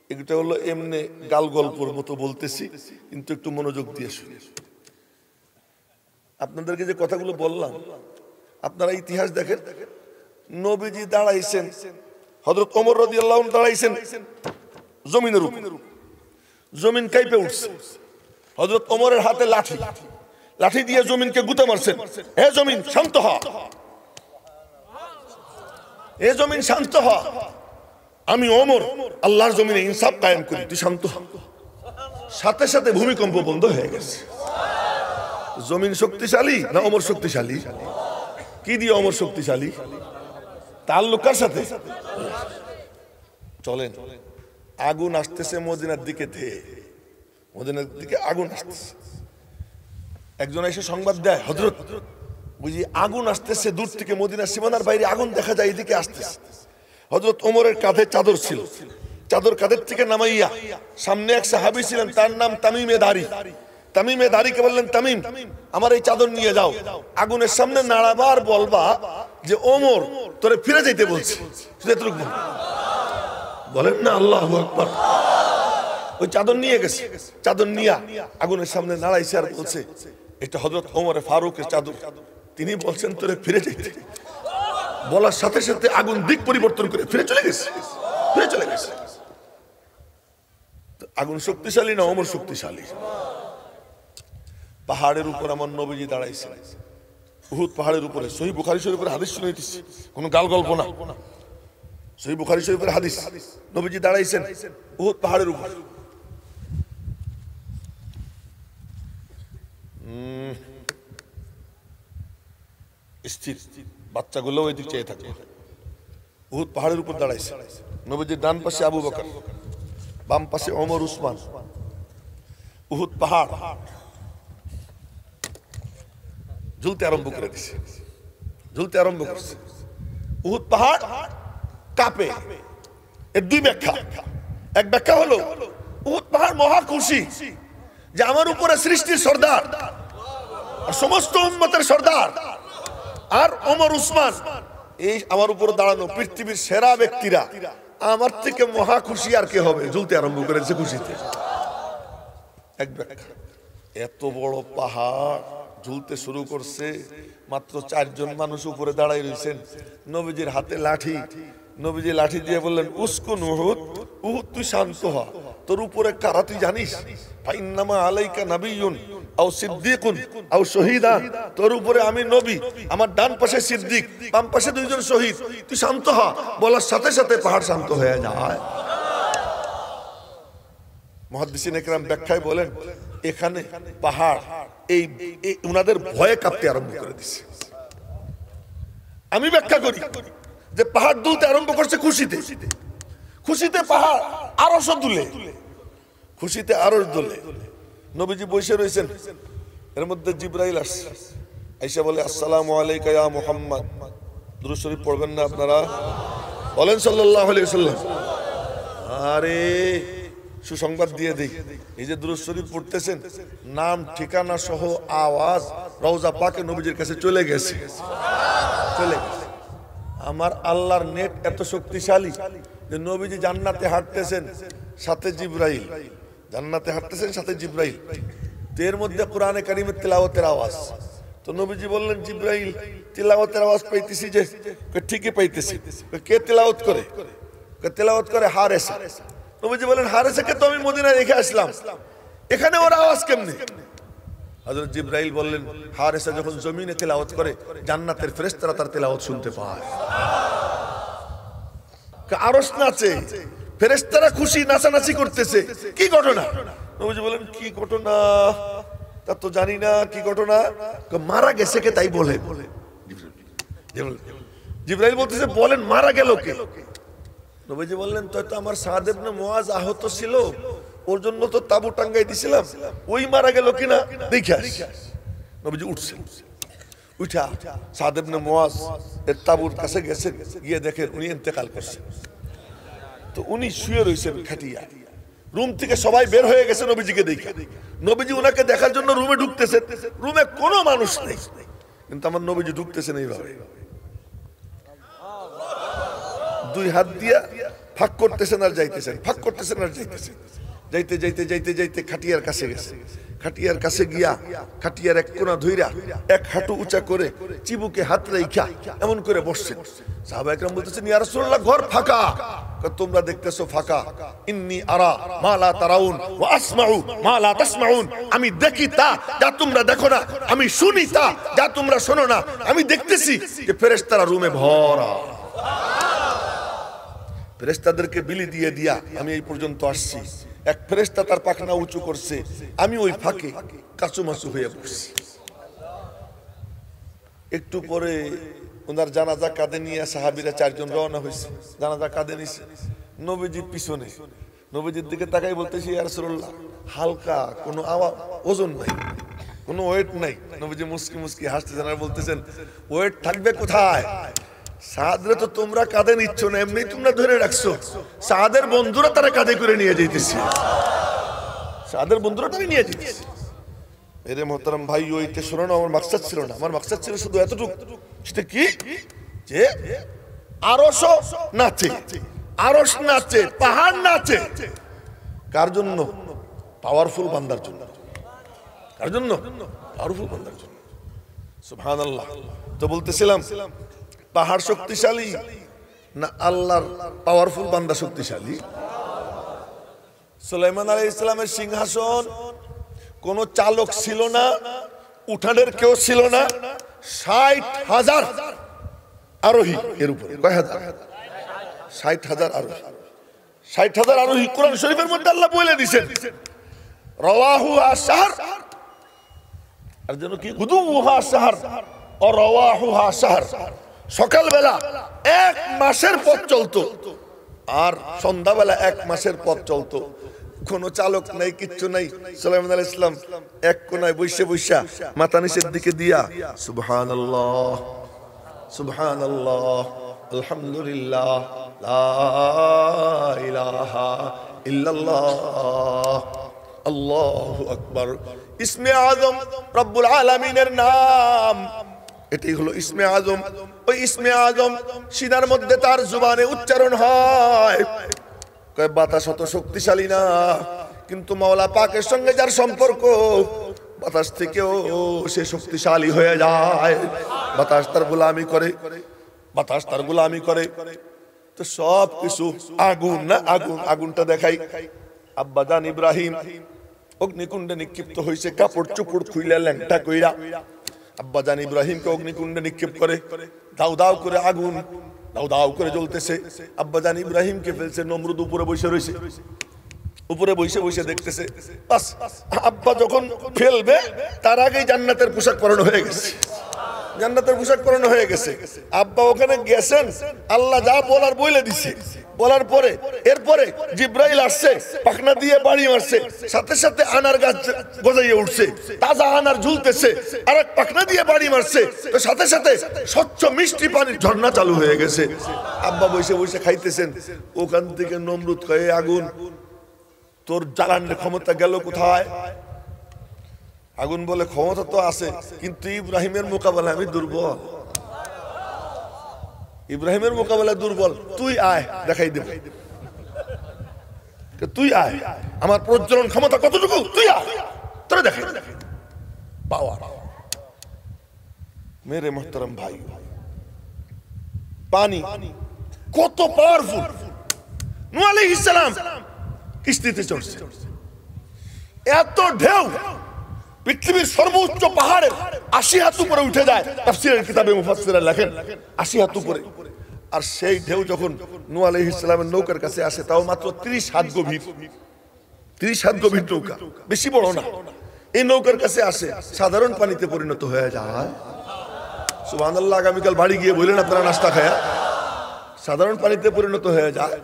এটা হলো এমনি গাল গল্পর মতো বলতেছি, কিন্তু একটু মনোযোগ দিয়ে শুনেন। আপনাদেরকে যে কথাগুলো বললাম, আপনারা ইতিহাস দেখেন। নবীজি দাঁড়াইছেন, হযরত ওমর রাদিয়াল্লাহু আনহু দাঁড়াইছেন জমিনের উপর, জমিন কাঁপে উঠছে। হযরত ওমরের হাতে লাঠি, লাঠি দিয়ে জমিনকে গুঁতে মারছেন। হে জমিন শান্ত হ, হে জমিন শান্ত হ, আমি ওমর আল্লাহর জমিনে ইনসাফ কায়েম করি, তুই শান্ত হ। সাথে সাথে ভূমিকম্প বন্ধ হয়ে গেছে। জমিন শক্তিশালী না ওমর শক্তিশালী? কি দিয়ে ওমর শক্তিশালী? তাআল্লুক কার সাথে? চলেন, আগুন আসতেছে মদিনার দিকে, ধেয়ে মদিনার দিকে আগুন আসতেছে। একজন এসে সংবাদ দেয়, হযরত বুঝি আগুন আসতেছে দূর থেকে, মদিনার সীমানার বাইরে আগুন দেখা যায়, এদিকে আসতেছে। হযরত ওমরের কাঁধে চাদর ছিল, চাদর কাঁধের থেকে নামাইয়া সামনে এক সাহাবী ছিলেন, তার নাম তামিমে দারি। তামিমে দারিকে বললেন, তামিম আমার এই চাদর নিয়ে যাও, আগুনের সামনে নাড়াবার বলবা যে ওমর তোরে ফিরে যেতে বলছে। শুধু এতটুকু বলেন না আল্লাহু আকবার। ওই চাদর নিয়ে গেছে, চাদর নিয়ে আগুনের সামনে নাড়াইছে আর বলছে, এটা হযরত ওমর ফারুকের চাদর, তিনি বলছেন তোরে ফিরে যেতে। বলার সাথে সাথে আগুন দিক পরিবর্তন করে ফিরে চলে গেছে, ফিরে চলে গেছে। আগুন শক্তিশালী না ওমর শক্তিশালী? পাহাড়ের উপর আমার নবীজি দাঁড়াইছে, উহুদ পাহাড়ের উপরে। সহিহ বুখারী শরীফের হাদিস শুনাইতেছি, কোনো গাল গল্প না। সহিহ বুখারী শরীফের হাদিস, নবীজি দাঁড়াইছেন উহুদ পাহাড়ের উপর। স্থির, বাচ্চাগুলো ওই দিক চেয়ে থাকে। উহুদ পাহাড়ের উপর দাঁড়াইছে নবীজির ডান পাশে আবু বকর, বাম পাশে ওমর, উসমান। উহুদ পাহাড় ঝুলতে আরম্ভ করে দিছে, ঝুলতে আরম্ভ করছে। উহুদ পাহাড় কাঁপে। এর দুই ব্যাখ্যা। এক ব্যাখ্যা হলো উহুদ পাহাড় মহা খুশি যে আমার উপরে সৃষ্টির সর্দার, সমস্ত উম্মতের সর্দার আর ওমর, উসমান, এই আমার উপর দাঁড়ানো পৃথিবীর সেরা ব্যক্তিরা, আমার থেকে মহা খুশি আর কে হবে? ঝুলতে আরম্ভ করেছে খুশিতে। এক ব্যাখ্যা। এত বড় পাহাড় ঝুলতে শুরু করছে, মাত্র 4 জন মানুষ উপরে দাঁড়াই রয়েছেন, নবীজির হাতে লাঠি। নবীজি লাঠি দিয়ে বললেন, উসকুন উহুদ, উহুদ তুই শান্ত হ, তোর উপরে কারা তুই জানিস? ফাইন্নামা আলাইকা নাবিয়্যুন আও সিদ্দীকুন আও শহীদান, তোর উপরে আমি নবী, আমার ডান পাশে সিদ্দিক, বাম পাশে 2 জন শহীদ, তুই শান্ত হ। বলার সাথে সাথে পাহাড় শান্ত হয়ে যায়। মুহাদ্দিসিন ইকরাম ব্যাখ্যায় বলেন, এখানে পাহাড় এই উনাদের ভয়ে কাঁপতে আরম্ভ করে দিছে। আমি ব্যাখ্যা করি যে পাহাড় দুলতে আরম্ভ করছে খুশিতে, খুশিতে পাহাড় আরশ দুলে, খুশিতে আরশ দুলে। নবীজি বসে রয়েছেন, এর মধ্যে জিবরাইল আসছে, আয়েশা বলে, আসসালামু আলাইকা ইয়া মুহাম্মদ। দুরূদ শরীফ পড়বেন না আপনারা? বলেন সাল্লাল্লাহু আলাইহি ওয়াসাল্লাম। আরে সুসংবাদ দিয়ে দেই, এই যে দুরূদ শরীফ পড়তেছেন, নাম ঠিকানা সহ আওয়াজ রওজা পাকে নবীজির কাছে চলে গেছে, চলে গেছে। আমার আল্লাহর নেট এত শক্তিশালী যে নবীজি জান্নাতে হাঁটতেছেন, সাথে জিবরাইল, জান্নাতে হাঁটতেছেন সাথে জিবরাইল। এর মধ্যে কোরআনে কারিমের তিলাওয়াতের আওয়াজ। তো নবীজি বললেন, জিবরাইল তিলাওয়াতের আওয়াজ পাইতেছি যে? ঠিকই পাইতেছি। কে তিলাওয়াত করে? তিলাওয়াত করে হারেসা। নবীজি বলেন, হারেসাকে তো আমি মদিনায় রেখে আসলাম, এখানে ওর আওয়াজ কেমনে? হযরত জিবরাইল বললেন, হারেসা যখন জমিনে তিলাওয়াত করে, জান্নাতের ফেরেশতারা তার তিলাওয়াত শুনতে পায়। আরশ নাচে, ফেরেশতারা খুশি, নাচানাচি করতেছে। কি ঘটনা? নবীজি বলেন, কি ঘটনা তা তো জানি না। কি ঘটনা? মারা গেছে কে তাই বলে। জিবরাইল বলতেছে, বলেন মারা গেল কে? নবীজি বললেন, তো আমার সাদ ইবনে মুআজ আহত ছিল, ওর জন্য তো তাবু টাঙ্গাই দিছিলাম, ওই মারা গেল কিনা দেখে আস। নবীজি উঠছেন, উঠা সাদ ইবনে মুআজ এর তাবুর কাছে গেছেন, গিয়ে দেখেন উনি ইন্তেকাল করছেন। তো উনি শুয়ে রয়েছেন খাটিয়া, রুম থেকে সবাই বের হয়ে গেছে নবীজিকে দেখে। নবীজি ওনাকে দেখার জন্য রুমে ঢুকতেছেন, রুমে কোনো মানুষ নেই, কিন্তু আমার নবীজি ঢুকতেছেন এইভাবে, দুই হাত দিয়া ফাঁক করতেছেন আর যাইতেছেন, ফাঁক করতেছেন আর যাইতেছেন। যাইতে যাইতে যাইতে যাইতে খাটিয়ার কাছে গেছে, খাটিয়ার কাছে গিয়া খাটিয়ার এক কোণা ধইরা এক হাঁটু উঁচা করে চিবুকে হাত রাইখা এমন করে বসছেন। সাহাবা একরাম বলতেছেন, ইয়া রাসূলুল্লাহ, ঘর ফাঁকা। তোমরা দেখতেছো ফাঁকা, ইন্নী আরা মা লা তারাউন ওয়া আসমাউ মা লা তাসমাউন। আমি দেখি তা যা তোমরা দেখো না, আমি শুনি তা যা তোমরা শোনো না। আমি দেখতেছি যে ফেরেশতারা রুমে ভরা, ফেরেশতাদেরকে বিলি দিয়ে দিয়া আমি এই পর্যন্ত আসছি। এক ফেরেশতা তার পাখনা উঁচু করছে, আমি ওই ফাঁকে কাচুমাচু হয়ে পড়ছি। একটু পরে ওনার জানাজা কাঁধে নিয়ে সাহাবীরা 4 জন রওনা হয়েছে, জানাজা কাঁধে নিছে। নবীজি পিছনে, নবীজির দিকে তাকাই বলতেছি, ইয়া রাসূলুল্লাহ, হালকা, কোনো ওজন নাই, কোনো ওয়েট নাই। নবীজি মুস্কি মুস্কি হাসতেছেন আর বলতেছেন, ওয়েট থাকবে কোথায়? সাদরে তো তোমরা কাঁধে নিচ্ছ না, এমনি তোমরা ধরে রাখছো। সাদের বন্ধুরা তারা কাঁধে করে নিয়ে যাইতেছে, সাদের বন্ধুরা তারা নিয়ে যাইতেছে। মেরে মোহতারাম ভাই, ওইটা শোনো না, আমার মাকসাদ ছিল না। আমার মাকসাদ ছিল শুধু এতটুকু, সেটা কি, যে আরশ নাচে, আরশ নাচে, পাহাড় নাচে। কার জন্য? পাওয়ারফুল বান্দার জন্য। কার জন্য? পাওয়ারফুল বান্দার জন্য। সুবহানাল্লাহ। তো বলতেছিলাম, পাহাড় শক্তিশালী না আল্লাহর পাওয়ারফুল বান্দা শক্তিশালী? সুলাইমান আলাইহিস সালামের সিংহাসন কোন চালক ছিল না, উঠানের কেউ ছিল না, 60,000 আরোহী এর উপরে। কয় হাজার? 60,000 আরোহী। 60,000 আরোহী কোরআন শরীফের মধ্যে আল্লাহ বলে দিয়েছেন, রাওয়াহুহা শাহর, আর যেন কি গুদুহা শাহর ও রাওয়াহুহা শাহর। সকালবেলা 1 মাসের পথ চলতো, আর সন্ধ্যাবেলা 1 মাসের পথ চলতো। কোনো চালক নাই, কিচ্ছু নাই। সুলাইমান আলাইহিস সালাম এক কোনায় বসে বসে মাথা নিচের দিকে দিয়া সুবহানাল্লাহ সুবহানাল্লাহ আলহামদুলিল্লাহ লা ইলাহা ইল্লাল্লাহ আল্লাহু আকবার। ইসমে আজম রব্বুল আলামিনের নাম, এটাই হলো ইসমে আজম। ওই ইসমে আজম সিনার মধ্যে তার জুবানে উচ্চারণ হয়। কয় বাতাস অত শক্তিশালী না, কিন্তু মাওলা পাকের সঙ্গে যার সম্পর্ক, বাতাস থেকেও সে শক্তিশালী হয়ে যায়। বাতাস তার গোলামি করে, বাতাস তার গোলামি করে। তো সব কিছু আগুন না, আগুন, আগুনটা দেখাই। আব্বাজান ইব্রাহিম অগ্নিকুণ্ডে নিক্ষিপ্ত হয়েছে, কাপড় চোপড় খুইলা ল্যাংটা কইরা আব্বাজান ইব্রাহিমকে অগ্নিকুণ্ডে নিক্ষেপ করে। দাউ দাউ করে আগুন দাউ দাউ করে জ্বলতেছে। আব্বাজান ইব্রাহিমকে ফেলছে, নমরুদ উপরে বসে রয়েছে, উপরে বসে বসে দেখতেছে। বাস, আব্বা যখন ফেলবে তার আগেই জান্নাতের পোশাক পরানো হয়ে গেছে, জান্নাতের পোশাক পরানো হয়ে গেছে। আব্বা ওখানে গেছেন, আল্লাহ যা বলার বলে দিছে। বলার পরে এরপরে জিব্রাইল আসছে, পাখনা দিয়ে বাড়ি মারছে, সাথে সাথে আনার গাছ গজাইয়ে উঠছে, তাজা আনার ঝুলতেছে। আর এক পাখনা দিয়ে বাড়ি মারছে, তো সাথে সাথে স্বচ্ছ মিষ্টি পানির ঝর্ণা চালু হয়ে গেছে। আব্বা বসে বসে খাইতেছেন। ওখান থেকে নমরুদ কয়ে, আগুন তোর জ্বালানোর ক্ষমতা গেল কোথায়? আগুন বলে, ক্ষমতা তো আছে, কিন্তু ইব্রাহিমের মোকাবেলায় আমি দুর্বল। ইব্রাহিমের মোকাবেলায় দুর্বল, তুই আয় দেখাই দেব, তুই আয়, আমার প্রজ্বলন ক্ষমতা কতটুকু, তুই আয়, তোরা দেখাই পাওয়ার। মেরে মোহতারাম ভাই, পানি কত পাওয়ারফুল। নূহ আলাইহিস সালাম কিস্তিতে চড়ছে, এত ঢেউ পৃথিবীর সর্বোচ্চ পাহাড়ের 80 হাত উপরে উঠে যায়। তাফসীরের কিতাবে মুফাসসিররা লেখেন 80 হাত উপরে। আর সেই ঢেউ যখন নূহ আলাইহিস সালামের নৌকার কাছে আসে, তাও মাত্র 30 হাত গভীর, 30 হাত গভীর নৌকা, বেশি বড় না। এই নৌকার কাছে আসে, সাধারণ পানিতে পরিণত হয়ে যায়। সুবহানাল্লাহ। আগামীকাল বাড়ি গিয়ে বললেন আপনারা নাস্তা খায়া সাধারণ পানিতে পরিণত হয়ে যায়।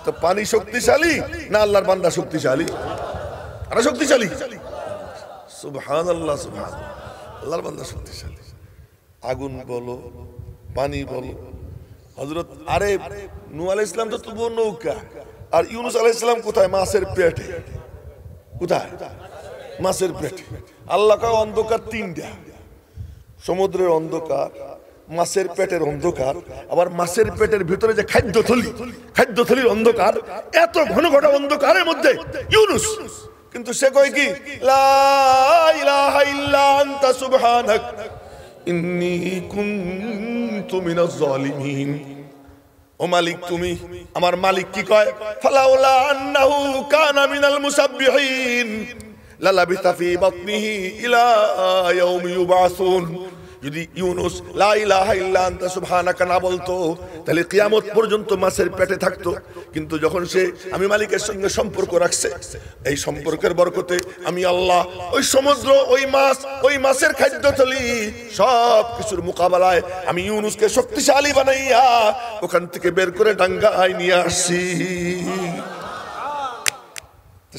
তো পানি শক্তিশালী না আল্লাহর বান্দা শক্তিশালী? আরে শক্তিশালী। সুবহানাল্লাহ, সুবহানাল্লাহ। আল্লাহর বান্দা শক্তিশালী। আগুন বলো, পানি বলো, হযরত আরে নূহ আলাইহিস সালাম তো তবুও নৌকা, আর ইউনূস আলাইহিস সালাম কোথায়? মাছের পেটে। কোথায়? মাছের পেটে। আল্লাহ কা অন্ধকার তিনটা, সমুদ্রের অন্ধকার, মাছের পেটের অন্ধকার, আবার মাছের পেটের ভিতরে যে খাদ্যথলি, খাদ্যথলির অন্ধকার। এত ঘন ঘন অন্ধকারের মধ্যে ইউনূস, কিন্তু সে কয় কি? লা ইলাহা ইল্লা আনতা সুবহানাক ইন্নী কুনতু মিনাজ জালিমিন। ও মালিক তুমি, আমার মালিক কি কয়? ফালাউলা আন্নাহু কানা মিনাল মুসাব্বিহিন লালাবিতা ফি বাতনিহি ইলা ইয়াউমি ইউবাসুন। যদি ইউনূস লা ইলাহা ইল্লা আনতা সুবহানাকা না বলতো, তাহলে কিয়ামত পর্যন্ত মাছের পেটে থাকতো। কিন্তু যখন সে আমি মালিকের সঙ্গে সম্পর্ক রাখছে, এই সম্পর্কের বরকতে আমি আল্লাহ ওই সমুদ্র, ওই মাছ, ওই মাছের খাদ্যথলি সব কিছুর মোকাবেলায় আমি ইউনূসকে শক্তিশালী বানাইয়া ওখান থেকে বের করে ডাঙ্গায় নিয়ে আসছি।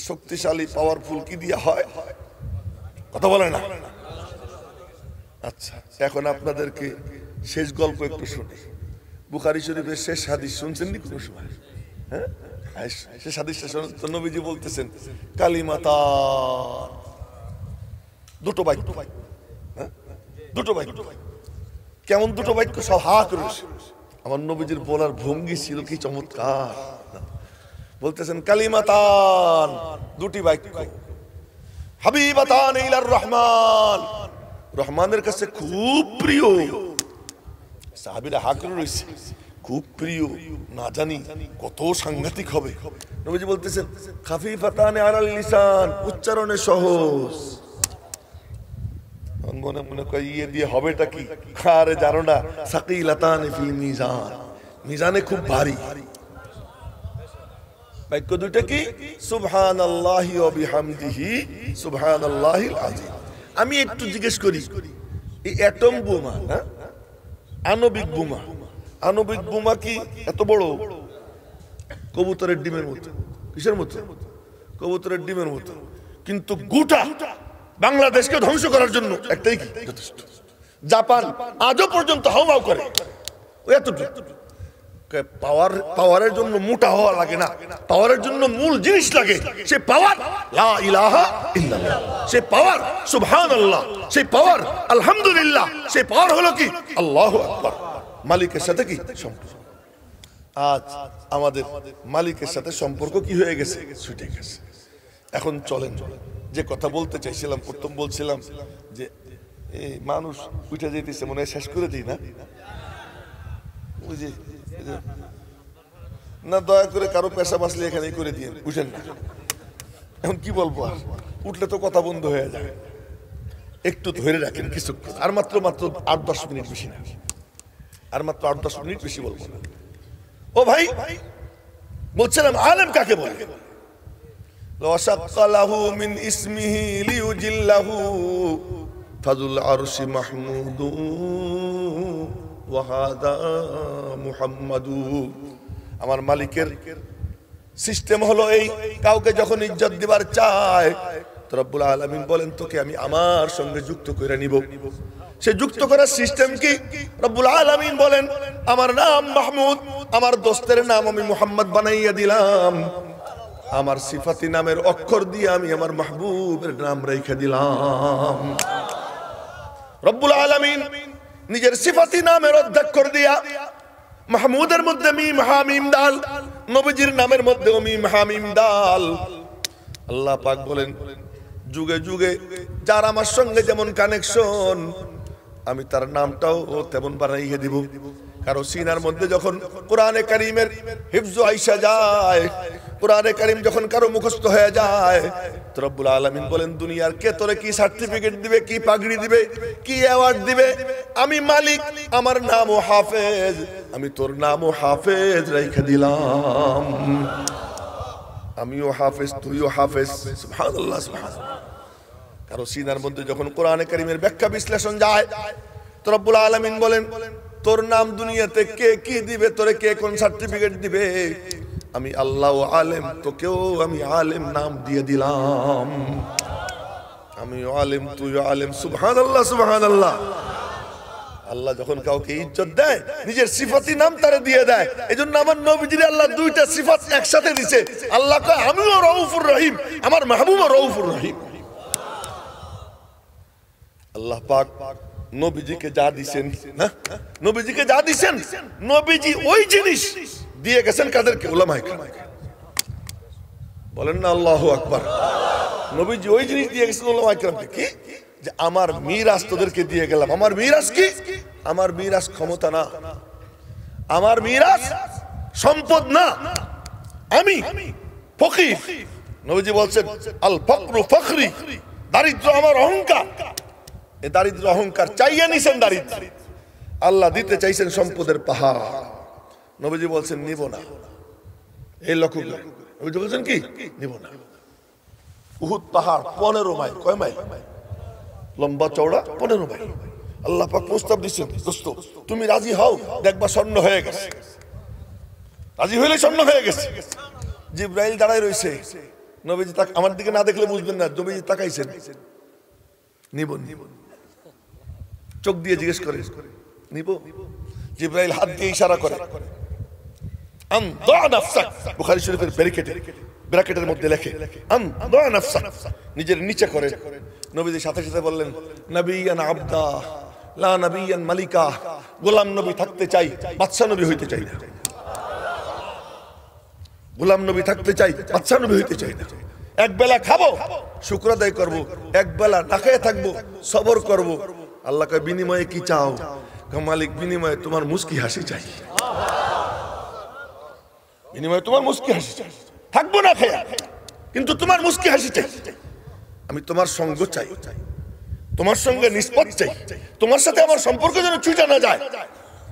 শক্তিশালী পাওয়ারফুল কি দিয়া হয়? কথা বলে না। আচ্ছা, এখন আপনাদেরকে শেষ গল্প একটু শুনি। বুখারী শরীফের শেষ হাদিস শুনছেন নি কোনো সময়? হ্যাঁ, শেষ হাদিসটা শুনুন তো। নবীজি বলতেছেন কালিমাতান, দুটো বাক্য। হ্যাঁ, দুটো বাক্য। কেমন দুটো বাক্য? সব হা করে। আমার নবীজির বলার ভঙ্গি ছিল কি চমৎকার। বলতেছেন কালিমাতান, দুটি বাক্য, হাবিবাতান ইলার রহমান, রহমানের কাছে খুব প্রিয়। সাহাবীরা হা করে রয়েছে, খুব প্রিয়। না জানি কত সাংঘাতিক হবে। নবীজি বলতেছেন খাফিফাতান আলাল লিসান, উচ্চারণে সহজ। মনে মনে কয় ইয়ে দিয়ে হবেটা কি? আরে জানো না, সাকিলাতান ফিল মিজান, মিজানে খুব ভারী। বাক্য দুইটা কি? সুবহানাল্লাহি ওয়া বিহামদিহি সুবহানাল্লাহিল আযীম। আমি একটু জিজ্ঞেস করি, এই অ্যাটম বোমা না, আণবিক বোমা, আণবিক বোমা কি এত বড়? কবুতরের ডিমের মতো। কিসের মতো? কবুতরের ডিমের মতো। কিন্তু গোটা বাংলাদেশকে ধ্বংস করার জন্য একটাই কি যথেষ্ট। জাপান আজও পর্যন্ত হাওমাও করে। ওই এতটুকু পাওয়ারের জন্য মোটা হওয়া লাগে না, পাওয়ারের জন্য মূল জিনিস লাগে। সে পাওয়ার লা ইলাহা ইল্লাল্লাহ, সে পাওয়ার সুবহানাল্লাহ, সে পাওয়ার আলহামদুলিল্লাহ, সে পাওয়ার হলো কি আল্লাহু আকবার। মালিকের সাথে কি সম্পর্ক? আজ আমাদের মালিকের সাথে সম্পর্ক কি হয়ে গেছে? ছুটে গেছে। এখন চলেন, যে কথা বলতে চাইছিলাম, প্রথম বলছিলাম যে এই মানুষ উঠে যেতেছে, মনে হয় শেষ করে দিই না? ওই যে না, দয়া করে কারো পেশা বাঁচলে এখানে করে দিয়ে উঠেন না। এখন কি বলবো, আর উঠলে তো কথা বন্ধ হয়ে যাবে। একটু ধরে রাখেন কিছু, আর মাত্র 8-10 মিনিট, বেশি না, আর মাত্র 8-10 মিনিট বেশি বলবো না। ও ভাই, বলছিলাম আলেম কাকে বলে? লাশাক্কালাহু মিন ইসমিহি লিউজিল্লাহু ফাযুল আরশি মাহমুদু ওয়া হাদা মুহাম্মাদু। আমার মালিকের সিস্টেম হলো এই, কাউকে যখন ইজ্জত দিবার চায় তো রব্বুল আলামিন বলেন তোকে আমি আমার সঙ্গে যুক্ত করে নিব। সে যুক্ত করার সিস্টেম কি? রব্বুল আলামিন বলেন আমার নাম মাহমুদ, আমার দোস্তের নাম আমি মুহাম্মদ বানাইয়া দিলাম, আমার সিফাতি নামের অক্ষর দিয়ে আমি আমার মাহবুবের নাম রেখে দিলাম। রব্বুল আলামিন নিজের সিফাতি নামের অধ্যক্ষর দিয়া মাহমুদের মধ্যে মিম হামিম দাল, নবীজির নামের মধ্যে মিম হামিম দাল। আল্লাহ পাক বলেন যুগে যুগে যার আমার সঙ্গে যেমন কানেকশন, আমি তার নামটাও তেমন বানাইয়ে দিব। কারো সিনার মধ্যে যখন কোরআনে কারীমের হিফজ আইসা যায়, কোরআনে কারীম যখন কারো মুখস্থ হয়ে যায়, তো রব্বুল আলামিন বলেন দুনিয়ার কে তোরে কি সার্টিফিকেট দিবে, কি পাগড়ি দিবে, কি অ্যাওয়ার্ড দিবে? আমি মালিক, আমার নামও হাফেজ, আমি তোর নামও হাফেজ রেখে দিলাম। আমিও হাফেজ, তুইও হাফেজ। সুবহানাল্লাহ, সুবহানাল্লাহ। কারো সিনার মধ্যে যখন কোরআনে কারীমের ব্যাখ্যা বিশ্লেষণ যায়, তো রব্বুল আলামিন বলেন তোর নাম দুনিয়াতে কে কি দিবে, তোরে কে কোন সার্টিফিকেট দিবে? আমি আল্লাহ আলেম, তোকেও আমি আলেম নাম দিয়ে দিলাম। আমি আলেম, তুই আলেম। সুবহানাল্লাহ, সুবহানাল্লাহ। আল্লাহ যখন কাউকে ইজ্জত দেয় নিজের সিফাতি নাম তারে দিয়ে দেয়। এজন্য আমার নবীজির আল্লাহ দুইটা সিফাত একসাথে দিয়েছে। আল্লাহ কয় আমিও রউফুর রহিম, আমার মাহবুবও রউফুর রহিম। আল্লাহ পাক নবীজিকে যা দিবেন, না নবীজিকে যা দিবেন, নবীজি ওই জিনিস দিয়ে গেছেন কাদেরকে? উলামায়ে কেরামকে। বলেন না আল্লাহু আকবার। নবীজি ওই জিনিস দিয়ে গেছেন উলামায়ে কেরামকে, কি যে আমার মিরাস তোদেরকে দিয়ে গেলাম। আমার মিরাস কি? আমার মিরাস ক্ষমতা না, আমার মিরাস সম্পদ না, আমি ফকির। নবীজি বলছেন আল ফকরু ফখরি, দারিদ্র আমার অহংকার। এই দারিদ্র অহংকার চাইয়া নিছেন দারিদ্র, আল্লাহ দিতে চাইছেন সম্পদের পাহাড়। নবীজি বলছেন নিব না। এই লক্ষ্য করে নবীজি বলছেন কি? নিব না। উহুদ পাহাড় 15 মাইল, কয় মাইল লম্বা চওড়া? 15 মাইল। আল্লাহ পাক প্রস্তাব দিচ্ছেন, দোস্ত তুমি রাজি হও, দেখবা স্বর্ণ হয়ে গেছে। রাজি হইলে স্বর্ণ হয়ে গেছে। জিবরাইল দাঁড়ায় রয়েছে, নবীজি তাক আমার দিকে না দেখলে বুঝবেন না। নবীজি তাকাইছেন, নিব নিব, চোখ দিয়ে জিজ্ঞেস করে নিব। জিবরাইল হাত দিয়ে ইশারা করে, আন দা নাফসাক। বুখারী শরীফের ব্র্যাকেটের মধ্যে লেখে আন দা নাফসাক, নিজের নিচে করে। নবীজি সাথে সাথে বললেন নবিয়ান আবদা লা নবিয়ান মালিকা। গোলাম নবী থাকতে চাই, বাদশা নবী হইতে চাই না। গোলাম নবী থাকতে চাই, বাদশা নবী হইতে চাই না। এক বেলা খাবো, শুকর আদায় করবো, এক বেলা না খেয়ে থাকবো, সবর করব। আল্লাহ কয় বিনিময়ে কি চাও? মালিক বিনিময়ে তোমার মুস্কি হাসি চাই। বিনিময়ে তোমার মুস্কি হাসি চাই। থাকবো না খেয়ে, কিন্তু তোমার মুস্কি হাসি চাই। আমি তোমার সঙ্গ চাই, তোমার সঙ্গে নিষ্পত চাই, তোমার সাথে আমার সম্পর্ক যেন ছুটে না যায়।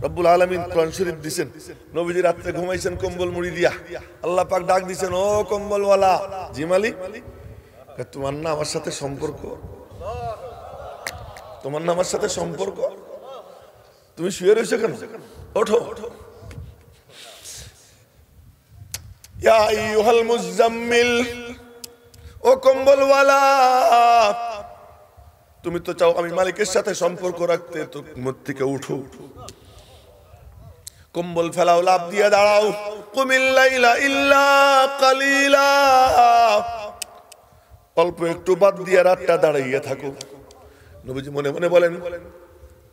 রব্বুল আলামিন কোরআন শরীফ দিবেন। নবীজি রাতে ঘুমাইছেন কম্বল মুড়ি দিয়া। আল্লাহ পাক ডাক দিবেন, ও কম্বলওয়ালা। জি মালিক। তোমার না আমার সাথে সম্পর্ক, তোমার না আমার সাথে সম্পর্ক। তুমি শুয়ে রয়েছো কেন? ওঠো। ইয়া আইয়ুহাল মুজাম্মিল, ও কম্বলওয়ালা, তুমি তো চাও আমি মালিকের সাথে সম্পর্ক রাখতে, তো ঘুম থেকে উঠো, কম্বল ফেলাও, লাভ দিয়ে দাঁড়াও। কুমিল লাইলা ইল্লা কালিলা, অল্প একটু বাদ দিয়ে রাতটা দাঁড়াইয়া থাকো। নবীজি মনে মনে বলেন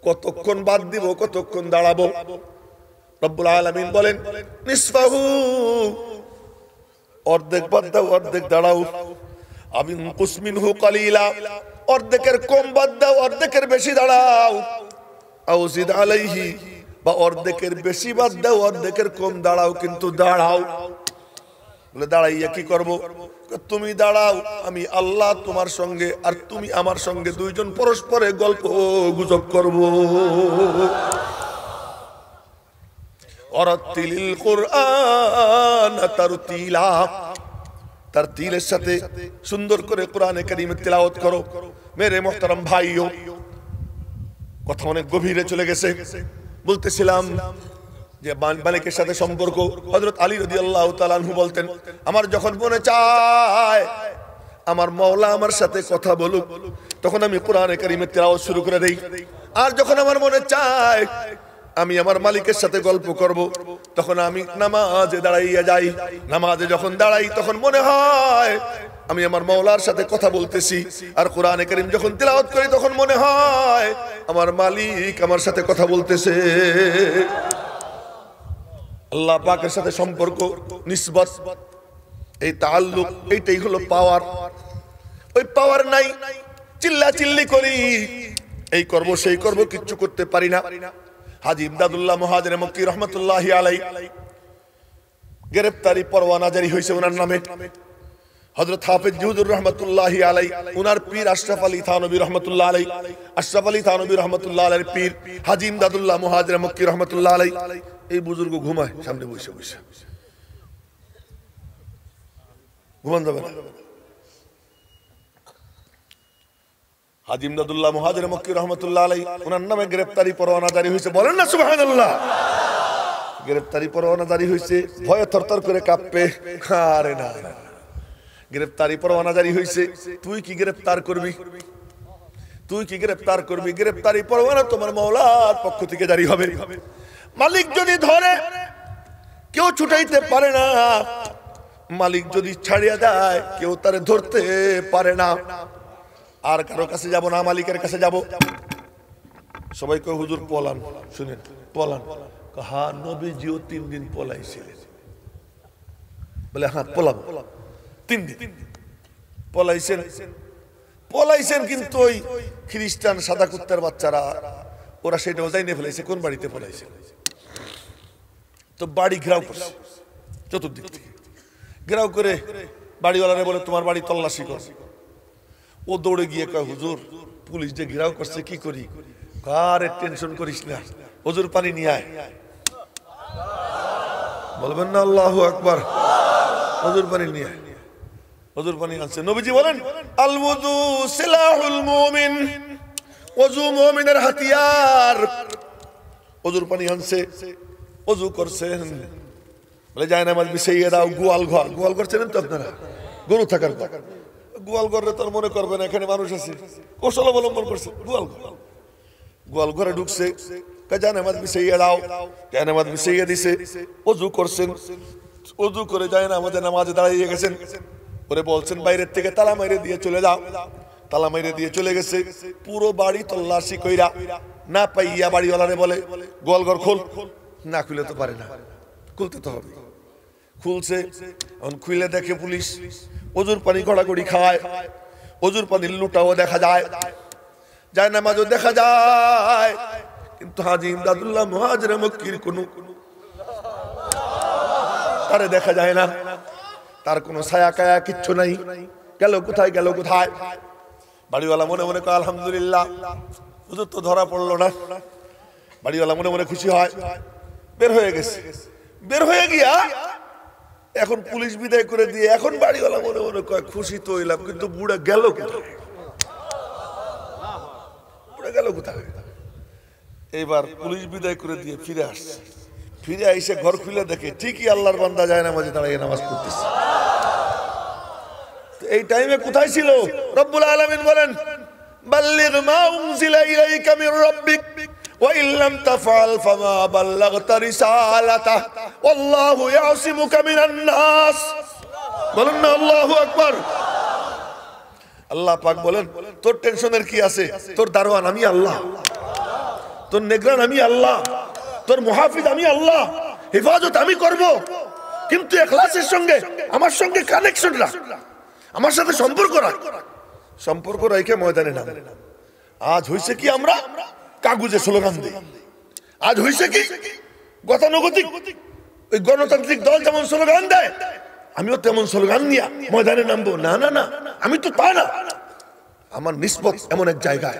কতক্ষণ বাদ দিব, কতক্ষণ দাঁড়াবো? রব্বুল আলামিন বলেন নিসফাহু, অর্ধেক বাদ দাও, অর্ধেক দাঁড়াও। আবিন কুসমিনহু কালিলা, অর্ধেকের কম বাদ দাও, অর্ধেকের বেশি দাঁড়াও। আও জিদ আলাইহি, বা অর্ধেকের বেশি বাদ দাও, অর্ধেকের কম দাঁড়াও, কিন্তু দাঁড়াও। বলে দাঁড়াইয়া কি করব? তুমি দাঁড়াও, আমি আল্লাহ তোমার সঙ্গে আর তুমি আমার সঙ্গে দুইজন পরস্পরে গল্প গুজব করব। ওয়ারাতিলিল কুরআন তারতিলা, তার তিলের সাথে সুন্দর করে কোরআনে কারীমের তেলাওয়াত করো। মেরে মুহতারাম ভাইও, কথা অনেক গভীরে চলে গেছে। বলতেছিলাম যে মালিকের সাথে সম্পর্ক। হযরত আলী রাদিয়াল্লাহু তাআলা আনহু বলতেন, আমার যখন মনে চায় আমার মাওলা আমার সাথে কথা বলুক, তখন আমি কোরআনে কারীমের তেলাওয়াত শুরু করে দেই। আর যখন আমার মনে চায় আমি আমার মালিকের সাথে গল্প করব, তখন আমি নামাজে দাঁড়াইয়া যাই। নামাজে যখন দাঁড়াই তখন মনে হয় আমি আমার মাওলার সাথে কথা বলতেছি। আর কোরআনে কারীম যখন তেলাওয়াত করি তখন মনে হয় আমার মালিক আমার সাথে কথা বলতেছে। আল্লাহ পাকের সাথে সম্পর্ক, নিসবত, এই তাআল্লুক, এইটাই হলো পাওয়ার। ওই পাওয়ার নাই, চিল্লা চিল্লি করি, এই করব সেই করব, কিচ্ছু করতে পারি না। হাজী ইমদাদুল্লাহ মুহাজির মক্কি রহমাতুল্লাহি আলাইহি, গ্রেফতারি পরোয়ানা জারি হয়েছে ওনার নামে। হযরত হাফেজ হুজুর রহমাতুল্লাহি আলাইহি, ওনার পীর আশরাফ আলী থানবী রহমাতুল্লাহ আলাইহি, আশরাফ আলী থানবী রহমাতুল্লাহ আলাইহির পীর হাজী ইমদাদুল্লাহ মুহাজির মক্কি রহমাতুল্লাহ আলাইহি। এই বুজুর্গ ঘুমায় সামনে বসে বসে, ঘুমান যাবে না। হাজী ইমদাদুল্লাহ মুহাজির মক্কি রাহমাতুল্লাহ আলাইহি ওনার নামে গ্রেফতারি পরোয়ানা জারি হয়েছে, বলেন না সুবহানাল্লাহ। গ্রেফতারি পরোয়ানা জারি হয়েছে, ভয়ে থরথর করে কাঁপবে। আরে না, গ্রেফতারি পরোয়ানা জারি হয়েছে, তুই কি গ্রেফতার করবি? তুই কি গ্রেফতার করবি? গ্রেফতারি পরোয়ানা তোমার মাওলার পক্ষ থেকে জারি হবে। মালিক যদি ধরে কেউ ছুটাইতে পারে না, মালিক যদি ছাড়িয়া দেয় কেউ তারে ধরতে পারে না। আর কারো কাছে যাব না, মালিকের কাছে যাব। সবাই কয় হুজুর পলান, শুনেন পলান। হ্যাঁ, নবীজিও 3 দিন পলাইছিলেন। বলে হ্যাঁ পলাবো, 3 দিন পলাইছেন। কিন্তু ওই খ্রিস্টান সাদা কুত্তার বাচ্চারা ওরা সেটাও জানিয়ে ফেলাইছে কোন বাড়িতে পলাইছে। তো বাড়ি ঘেরাও করছে, চতুর্দিক থেকে ঘেরাও করে বাড়িওয়ালারে বলে তোমার বাড়ি তল্লাশি কর। ও দৌড়ে গিয়ে কয় হুজুর পুলিশ যে ঘেরাও করছে কি করি? আরে টেনশন করিস না, হুজুর পানি নিয়ে আয়। বলবেন না আল্লাহু আকবার? হুজুর পানি নিয়ে আয়। হুজুর পানি আনছে। নবীজি বলেন আল ওযু সিলাহুল মুমিন, ওযু মুমিনের হাতিয়ার। হুজুর পানি আনছে, ওযু করছেন, বলে যায় নামাজ বিছাইয়ে দাও। গোয়াল ঘর চেনেন তো আপনারা? গরু থাকার ঘর। গোয়াল ঘরে তোর মনে করবে না এখানে মানুষ আছে, কৌশল অবলম্বন করছে। গোয়াল ঘরে ঢুকছে, যায় নামাজ বিছাইয়ে দাও। যায় নামাজ বিছাইয়ে দিছে, ওযু করছেন। ওযু করে যায় নামাজে দাঁড়িয়ে গেছেন। ওরে বলছেন বাইরের থেকে তালা মাইরে দিয়ে চলে যাও। তালা মাইরে দিয়ে চলে গেছে। পুরো বাড়ি তল্লাশি কইরা না পাইয়া বাড়িওয়ালারে বলে গোয়াল ঘর খোল। না খুলে তো পারে না, খুলতে তো হবে। খুলছে, খুলে দেখে পুলিশ। ওজুর পানি গড়াগড়ি খায়, ওজুর পানির লুটাও দেখা যায়, যায় নামাজও দেখা যায়। কিন্তু হাজী ইমদাদুল্লাহ মুহাজির মক্কির কোনো তারে দেখা যায় না, তার কোনো ছায়া কায়া কিচ্ছু নাই। গেল কোথায়? বাড়িওয়ালা মনে মনে কয় আলহামদুলিল্লাহ, হুজুর তো ধরা পড়লো না। বাড়িওয়ালা মনে মনে খুশি হয়, বের হয়ে গেছে। বের হয়ে গিয়া এখন পুলিশ বিদায় করে দিয়ে এখন বাড়িওয়ালা মনে মনে কয় খুশি তো হইলাম, কিন্তু বুড়া গেল কোথায়? এইবার পুলিশ বিদায় করে দিয়ে ফিরে আসছে। ফিরে আইসে ঘর খুলে দেখে ঠিকই আল্লাহর বান্দা যায় নামাজে দাঁড়িয়ে নামাজ পড়তেছে। এই টাইমে কোথায় ছিল? রব্বুল আলামিন বলেন বাল্লিগ মা উনজিলা ইলাইকা মির রাব্বিক ওয়া ইল্লাম তাফআল ফামা বাল্লাগতা রিসালাতাহ ওয়াল্লাহু ইয়াসিমুকা মিনান নাস। বলেন না আল্লাহু আকবার। আল্লাহ পাক বলেন তোর টেনশনের কি আছে? তোর দারোয়ান আমি আল্লাহ, তোর নেগরান আমি আল্লাহ, তোর মুহাফিজ আমি আল্লাহ, হেফাজত আমি করব। কিন্তু ইখলাসের সঙ্গে আমার সঙ্গে কানেকশন রাখ, আমার সাথে সম্পর্ক রেখে ময়দানে নাম। আজ হইছে কি আমরা কাগজে স্লোগান দিই, আজ হইছে কি গতানুগতিক ওই গণতান্ত্রিক দল যেমন স্লোগান দেয় আমিও তেমন স্লোগান নিয়ে ময়দানে নামবো। না না না, আমি তো তা না। আমার নিসবত এমন এক জায়গায়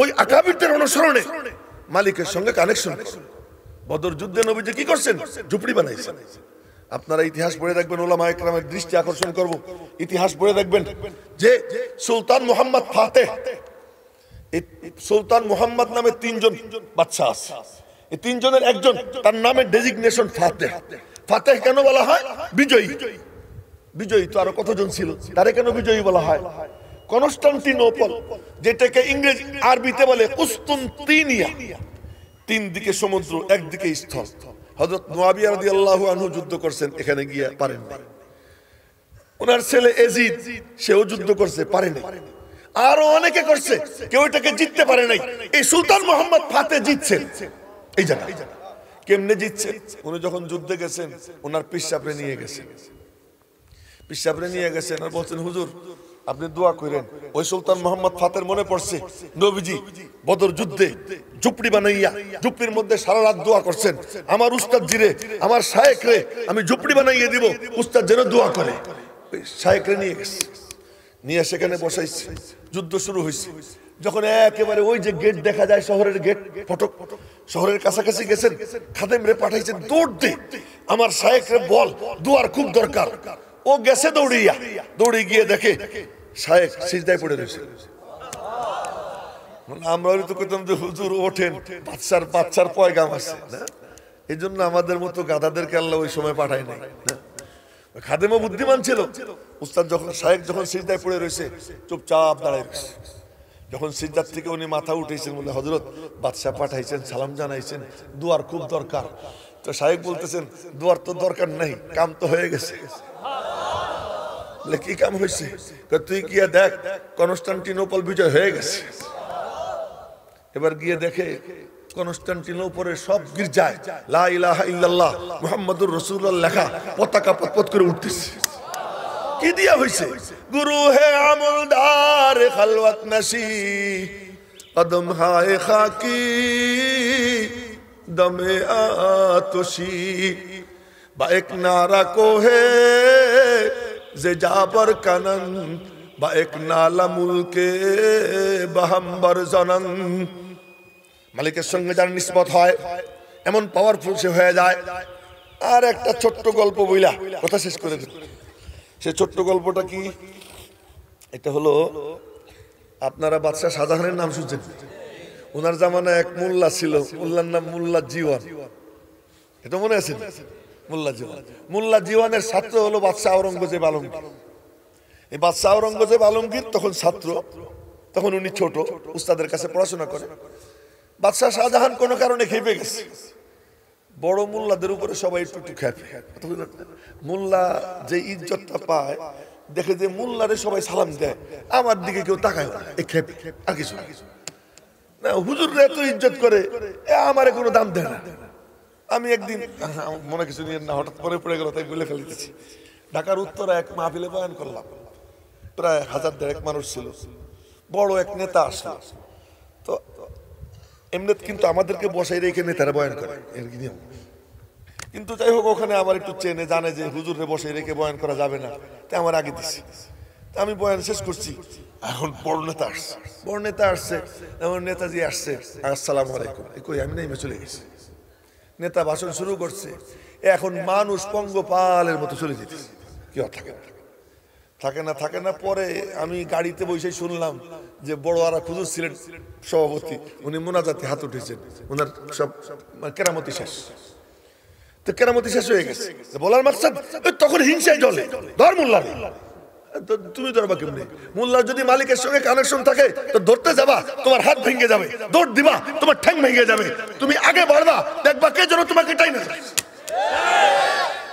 ওই আকাবিরদের অনুসরণে মালিকের সঙ্গে কানেকশন। বদর যুদ্ধে নবীজি কি করছেন? ঝুপড়ি বানাইছেন। আপনারা ইতিহাস পড়ে দেখবেন, ওলামায়ে কেরামের দৃষ্টি আকর্ষণ করব, ইতিহাস পড়ে দেখবেন যে সুলতান মুহাম্মদ ফাতেহ, এই সুলতান মুহাম্মদ নামে 3 জন বাদশা আছে। এই 3 জনের একজন, তার নামে ডেজিগনেশন ফাতেহ। ফাতেহ কেন বলা হয়? বিজয়ী। বিজয়ী তো আরো কতজন ছিল, তারে কেন বিজয়ী বলা হয়? কনস্টান্টিনোপল, যেটাকে ইংরেজি আরবিতে বলে কুস্তুনতিনিয়া, 3 দিকে সমুদ্র, একদিকে স্থল। হযরত মুয়াবিয়া রাদিয়াল্লাহু আনহু যুদ্ধ করছেন, এখানে গিয়ে পারেন না। ওনার ছেলে এজিদ, সেও যুদ্ধ করছে, পারে নাই। আরো অনেকে করছে, কেউ এটাকে জিততে পারে নাই। এই সুলতান মুহাম্মদ ফাতেহ জিতছেন। এই জায়গা কেমনে জিতছেন? উনি যখন যুদ্ধে গেছেন ওনার পিসাবরে নিয়ে গেছেন, আর বলছেন হুজুর আপনি দোয়া করেন। ওই সুলতান মুহাম্মদ ফাতের মনে পড়ছে নবীজি বদর যুদ্ধে ঝুপড়ি বানাইয়া ঝুপড়ির মধ্যে সারা রাত দোয়া করছেন, আমার উস্তাদ জিরে, আমার শায়েখ রে আমি ঝুপড়ি বানাইয়ে দিব, উস্তাদ যেন দোয়া করে। শায়েখ রে নিয়ে গেছে, নিয়ে সেখানে বসাইছে। যুদ্ধ শুরু হয়েছে। যখন একেবারে ওই যে গেট দেখা যায়, শহরের গেট, ফটক শহরের কাছাকাছি গেছেন, খাদেম রে পাঠাইছেন দৌড় দে, আমার শায়েখ রে বল দোয়ার খুব দরকার। ও গেছে দৌড়ে গিয়ে দেখে শায়েখ সিজদায় পড়ে রয়েছে। আমরা তো কইতাম যে হুজুর ওঠেন, বাচ্চার পয়গাম আছে না, এই জন্য আমাদের মতো গাধাদেরকে আল্লাহ ওই সময় পাঠায় নাই। খাদেমও বুদ্ধিমান ছিল। উস্তাদ যখন শায়েখ যখন সিজদায় পড়ে রয়েছে চুপচাপ দাঁড়ায় রয়েছে। যখন সিজদার থেকে উনি মাথা উঠেছেন, বলে হযরত বাদশা পাঠাইছেন, সালাম জানাইছেন, দুয়ার খুব দরকার। তো শায়েখ বলতেছেন দুয়ার তো দরকার নাই, কাম তো হয়ে গেছে। কি কাম হয়েছে? তুই গিয়ে দেখ কনস্টান্টিনোপল বিজয় হয়ে গেছে। এবার গিয়ে দেখে কনস্টান্টিনোপলের সব গির্জায় লা ইলাহা ইল্লাল্লাহ মুহাম্মাদুর রাসূলুল্লাহ লেখা পতাকা পতপত করে উঠতেছে। কি দিয়া হইছে? গুরু হে আমলদার খালওয়াত নশি কদম হায় খাকি দমে আতশি বা এক নারা কোহে যে জাবর কানন বা এক নালা মুলকে বাহাম্বর জনন। মালিকের সঙ্গে যার নিসবত হয় এমন পাওয়ারফুল সে হয়ে যায়। আর একটা ছোট্ট গল্প বইলা কথা শেষ করে দেব। সে ছোট্ট গল্পটা কি? এটা হলো, আপনারা বাদশাহ শাহজাহানের নাম শুনছেন? ওনার জামানায় এক মোল্লা ছিল, মোল্লার নাম মোল্লা জীবন। এটা মনে আছে? মোল্লা জীবন। মোল্লা জীবনের ছাত্র হলো বাদশাহ আওরঙ্গজেব আলমগীর। এই বাদশাহ আওরঙ্গজেব আলমগীর তখন ছাত্র, তখন উনি ছোট, উস্তাদের কাছে পড়াশোনা করে। বাদশাহ শাহজাহান কোনো কারণে খেপে গেছে। বড় মোল্লাদের উপরে সবাই একটু একটু খেপে। মোল্লা যে ইজ্জতটা পায় দেখে যে মোল্লারে সবাই সালাম দেয়, আমার দিকে কেউ তাকায় না, এই খেপে, আর কিছু না। হুজুররা এত ইজ্জত করে, আমারে কোনো দাম দেয় না। আমি একদিন মনে কিছু নিয়ে না, হঠাৎ পরে পড়ে গেল তাই বলে ফেলতেছি। ঢাকার উত্তরে এক মাহফিলে বয়ান করলাম, প্রায় 1000 মানুষ ছিল। বড় এক নেতা আসলো, তো এমনি কিন্তু আমাদেরকে বসাই রেখে নেতারা বয়ান করে, এর কি নিয়ম। কিন্তু যাই হোক, ওখানে আমার একটু চেনে জানে যে হুজুরে বসাই রেখে বয়ান করা যাবে না, তাই আমার আগে দিচ্ছে। আমি বয়ান শেষ করছি, এখন বড় নেতা আসছে, এমন নেতাজি আসছে, আসসালামু আলাইকুম, কই আমি নেমে চলে গেছি। নেতা ভাষণ শুরু করছে, এখন মানুষ পঙ্গপালের মতো চলে যেতেছে, কি থাকে না। পরে আমি গাড়িতে বসে শুনলাম যে বড় আর হুজুর ছিলেন সভাপতি, উনি মোনাজাতে হাত উঠেছেন, ওনার সব কেরামতি শেষ। তো কেরামতি শেষ হয়ে গেছে, বলার মাকসাদ তখন হিংসায় জ্বলে, ধর মোল্লা, তুমি ধরবা কেমনি? মোল্লার যদি মালিকের সঙ্গে কানেকশন থাকে তো ধরতে যাবা, তোমার হাত ভেঙে যাবে, দৌড় দিবা, তোমার ঠ্যাং ভেঙে যাবে, তুমি আগে বাড়বা, দেখবা কে যেন তোমাকে টাইনা যায়,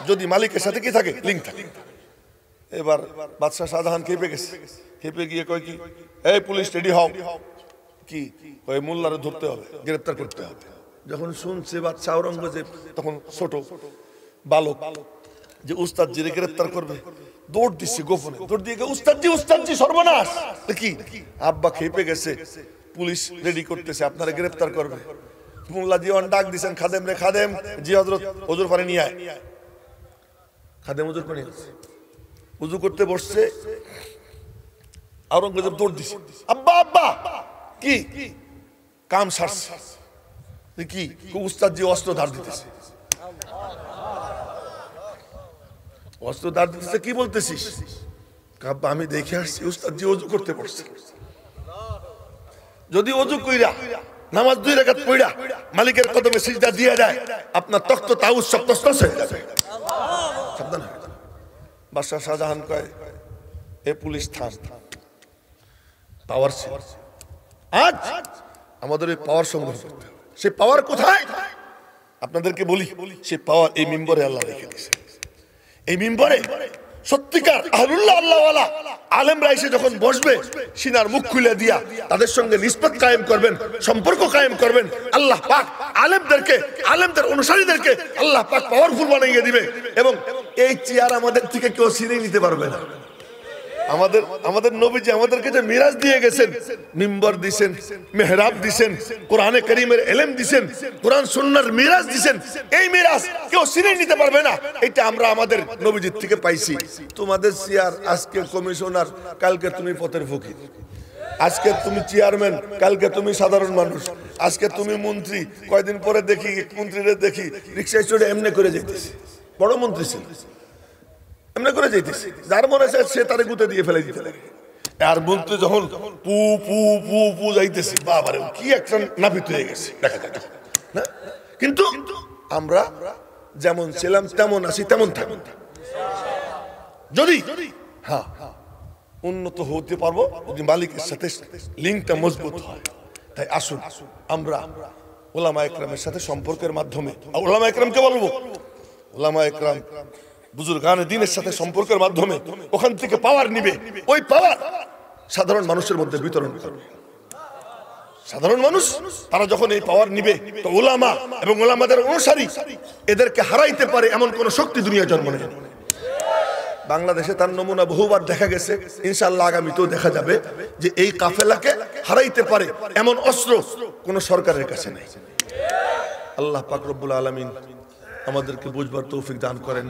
যদি মালিকের সাথে কি থাকে, লিঙ্ক থাকে। এবার বাদশাহ শাহজাহান খেপে গেছে, খেপে গিয়ে কয় কি, এই পুলিশ রেডি হও। কি ওই মোল্লারে ধরতে হবে, গ্রেফতার করতে হবে। যখন শুনছে বাদশাহ আওরঙ্গজেব, তখন ছোট বালক, যে উস্তাদ জিরে গ্রেফতার করবে, দৌড় দিচ্ছে গোপনে, দৌড় দিয়ে উস্তাদজি সর্বনাশ। কি আব্বা খেপে গেছে, পুলিশ রেডি করতেছে, আপনারা গ্রেফতার করবে। মোল্লা জীবন ডাক দিচ্ছেন, খাদেম রে খাদেম, জি হযরত, ওজুর পানি নিয়ে আয়। খাদেম ওজুর পানি উজু করতে বসছে, আওরঙ্গজেব দৌড় দিছে, আব্বা কি কাম সারছে, কি উস্তাদজি অস্ত্র ধার দিতেছে, কি বলতেছিস? আব্বা আমি দেখে আসছি উস্তাদজি ওযু করতে বসছে, যদি ওযু কইরা নামাজ 2 রাকাত পড়া মালিকের কদমে সিজদা দিয়ে দেয়, আপনার তখ্ত তাউস সব তসতস হয়ে যাবে। সাবধান হয়ে যাবে। বাদশাহ শাহজাহান কয়, এ পুলিশ থাম, পাওয়ার ছিল, আজ আমাদের এই পাওয়ার সংগ্রহ করতে হবে। সেই পাওয়ার কোথায় আপনাদেরকে বলি, সেই পাওয়ার এই মিম্বরে আল্লাহ রেখে দিয়েছে। এই মিম্বরে সত্যিকার আহলুল্লাহ আল্লাহওয়ালা আলেমরা এসে যখন বসবে, সিনার মুখ খুলে দিয়া তাদের সঙ্গে নিসবত কায়েম করবেন, সম্পর্ক কায়েম করবেন, আল্লাহ পাক আলেমদেরকে, আলেমদের অনুসারীদেরকে আল্লাহ পাক পাওয়ারফুল বানিয়ে দিবে। এবং এই চেয়ার আমাদের থেকে কেউ ছিনিয়ে নিতে পারবে না। আমাদের নবীজি আমাদেরকে যে মিরাজ দিয়ে গেছেন, মিম্বর দিছেন, মেহরাব দিছেন, কোরআনে কারীমের ইলম দিছেন, কোরআন সুন্নাহর মিরাজ দিছেন, এই মিরাজ কেউ ছিনিয়ে নিতে পারবে না। এটা আমরা আমাদের নবীজির থেকে পাইছি। তোমাদের চেয়ার আজকে কমিশনার, কালকে তুমি পথের ফকির, আজকে তুমি চেয়ারম্যান, কালকে তুমি সাধারণ মানুষ, আজকে তুমি মন্ত্রী, কয়দিন পরে দেখি মন্ত্রীরা দেখি রিকশায় চড়ে এমনি করে যেতেছে, বড় মন্ত্রী ছিল, এমনি করে যেতেছে, যার মনে চায় সে তারে গুঁতে দিয়ে ফেলে দিতে লাগে। আর বলতে যখন পু পু পু পু যাইতেছি, বাবারে কি একটা নাপিত হয়ে গেছে দেখা যায় না। কিন্তু আমরা যেমন ছিলাম তেমন আছি, তেমন থাকবো যদি হ্যাঁ উন্নত হতে পারবো, যদি মালিকের সাথে লিঙ্কটা মজবুত হয়। তাই আসুন আমরা ওলামা একরামের সাথে সম্পর্কের মাধ্যমে, ওলামা একরামকে বলবো, ওলামা একরাম বুজুর্গানে দ্বীনের সাথে সম্পর্কের মাধ্যমে ওখান থেকে পাওয়ার নিবে, ওই পাওয়ার সাধারণ মানুষের মধ্যে বিতরণ করবে। সাধারণ মানুষ তারা যখন এই পাওয়ার নিবে, তো ওলামা এবং ওলামাদের অনুসারী এদেরকে হারাইতে পারে এমন কোন শক্তি দুনিয়া জন্ম নেয়। বাংলাদেশে তার নমুনা বহুবার দেখা গেছে, ইনশাআল্লাহ আগামীতেও দেখা যাবে যে এই কাফেলাকে হারাইতে পারে এমন অস্ত্র কোন সরকারের কাছে নেই। আল্লাহ পাক রব্বুল আলামিন আমাদেরকে বুঝবার তৌফিক দান করেন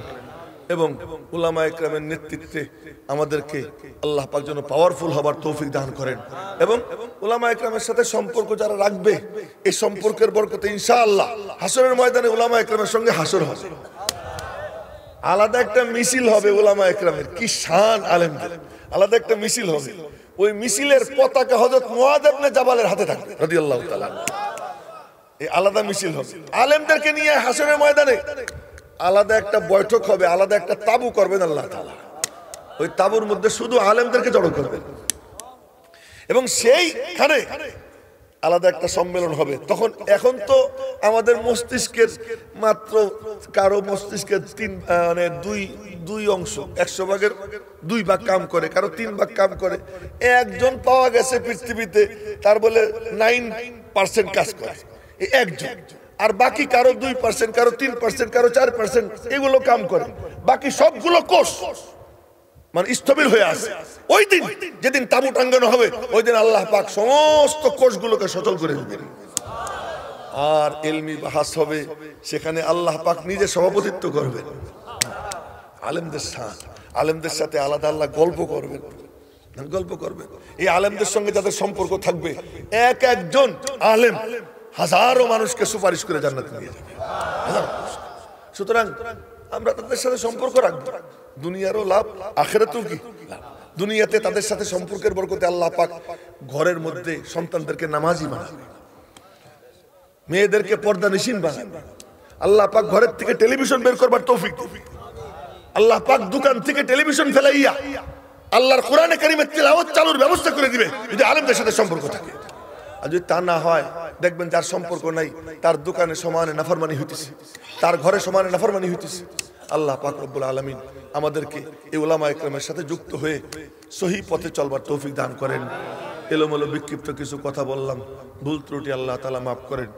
এবং উলামা একরামের নেতৃত্বে আমাদেরকে আল্লাহ পাক যেন পাওয়ারফুল হবার তৌফিক দান করেন। এবং উলামা একরামের সাথে সম্পর্ক যারা রাখবে, এই সম্পর্কের বরকতে ইনশাআল্লাহ হাসরের ময়দানে উলামা একরামের সঙ্গে হাসর হবে, আলাদা একটা মিছিল হবে উলামা একরামের, কি শান আলেমদের, আলাদা একটা মিছিল হবে। ওই মিছিলের পতাকা হযরত মুআয ইবনে জাবালের হাতে থাকবে রাদিয়াল্লাহু তাআলা। এই আলাদা মিছিল হবে, আলেমদেরকে নিয়ে হাসরের ময়দানে আলাদা একটা বৈঠক হবে, আলাদা একটা তাবু করবেন আল্লাহ তাআলা। ওই তাবুর মধ্যে শুধু আলেমদেরকে জড়ো করবেন এবং সেইখানে আলাদা একটা সম্মেলন হবে। তখন এখন তো আমাদের মস্তিষ্কের মাত্র কারো মস্তিষ্কের দুই অংশ, 100 ভাগের 2 ভাগ কাম করে, কারো 3 ভাগ কাম করে। একজন পাওয়া গেছে পৃথিবীতে, তার বলে 9% কাজ করে, এই একজন। আর বাকি কারো 2%, কারো 3%, কারো 4% এগুলো কাম করে, বাকি সবগুলো কোষ মানে স্থবির হয়ে আছে। ওই দিন যেদিন তাবু টাঙ্গানো হবে, ওই দিন আল্লাহ পাক সমস্ত কোষগুলোকে সচল করে দিবেন আর ইলমি বাহাস হবে। সেখানে আল্লাহ পাক নিজে সভাপতিত্ব করবেন। আলেমদের সাথে আলাদা আল্লাহ গল্প করবেন। এই আলেমদের সঙ্গে যাদের সম্পর্ক থাকবে, এক একজন আলেম হাজারো মানুষকে সুপারিশ করে জান্নাতে নিয়ে যাবে। সুতরাং আমরা তাদের সাথে সম্পর্ক রাখবো, দুনিয়ারও লাভ, আখিরাতেও কি লাভ। দুনিয়াতে তাদের সাথে সম্পর্কের বরকতে আল্লাহ পাক ঘরের মধ্যে সন্তানদেরকে নামাজি বানাবে, মেয়েদেরকে পর্দানিশীন বানাবে। আল্লাহ পাক ঘরের থেকে টেলিভিশন বের করবার তৌফিক দিবে। আল্লাহ পাক দোকান থেকে টেলিভিশন ফেলাইয়া আল্লাহর কোরআনে কারীমের তিলাওয়াত চালুর ব্যবস্থা করে দিবে যদি আলেমদের সাথে সম্পর্ক থাকে। আর যদি তা না হয়, দেখবেন যার সম্পর্ক নাই তার দোকানে সমানে নাফরমানি হইতেছে, তার ঘরে সমানে নাফরমানি হইতেছে। আল্লাহ পাক রব্বুল আলামিন আমাদেরকে এই উলামা একরামের সাথে যুক্ত হয়ে সহি পথে চলবার তৌফিক দান করেন। এলোমেলো বিক্ষিপ্ত কিছু কথা বললাম, ভুল ত্রুটি আল্লাহ তাআলা মাফ করেন,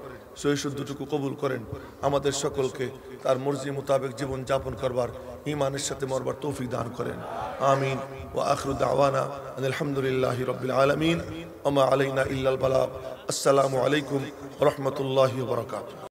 সহি শুদ্ধটুকু কবুল করেন। আমাদের সকলকে তার মর্জি মোতাবেক জীবন যাপন করবার, ঈমানের সাথে মরবার তৌফিক দান করেন। আমিন। ওয়া আখিরু দাওয়ানা আলহামদুলিল্লাহি রাব্বিল আলামিন ওয়া মা আলাইনা ইল্লাল বালাগ। আসসালামু আলাইকুম ওয়া রাহমাতুল্লাহি ওয়া বারাকাতুহু।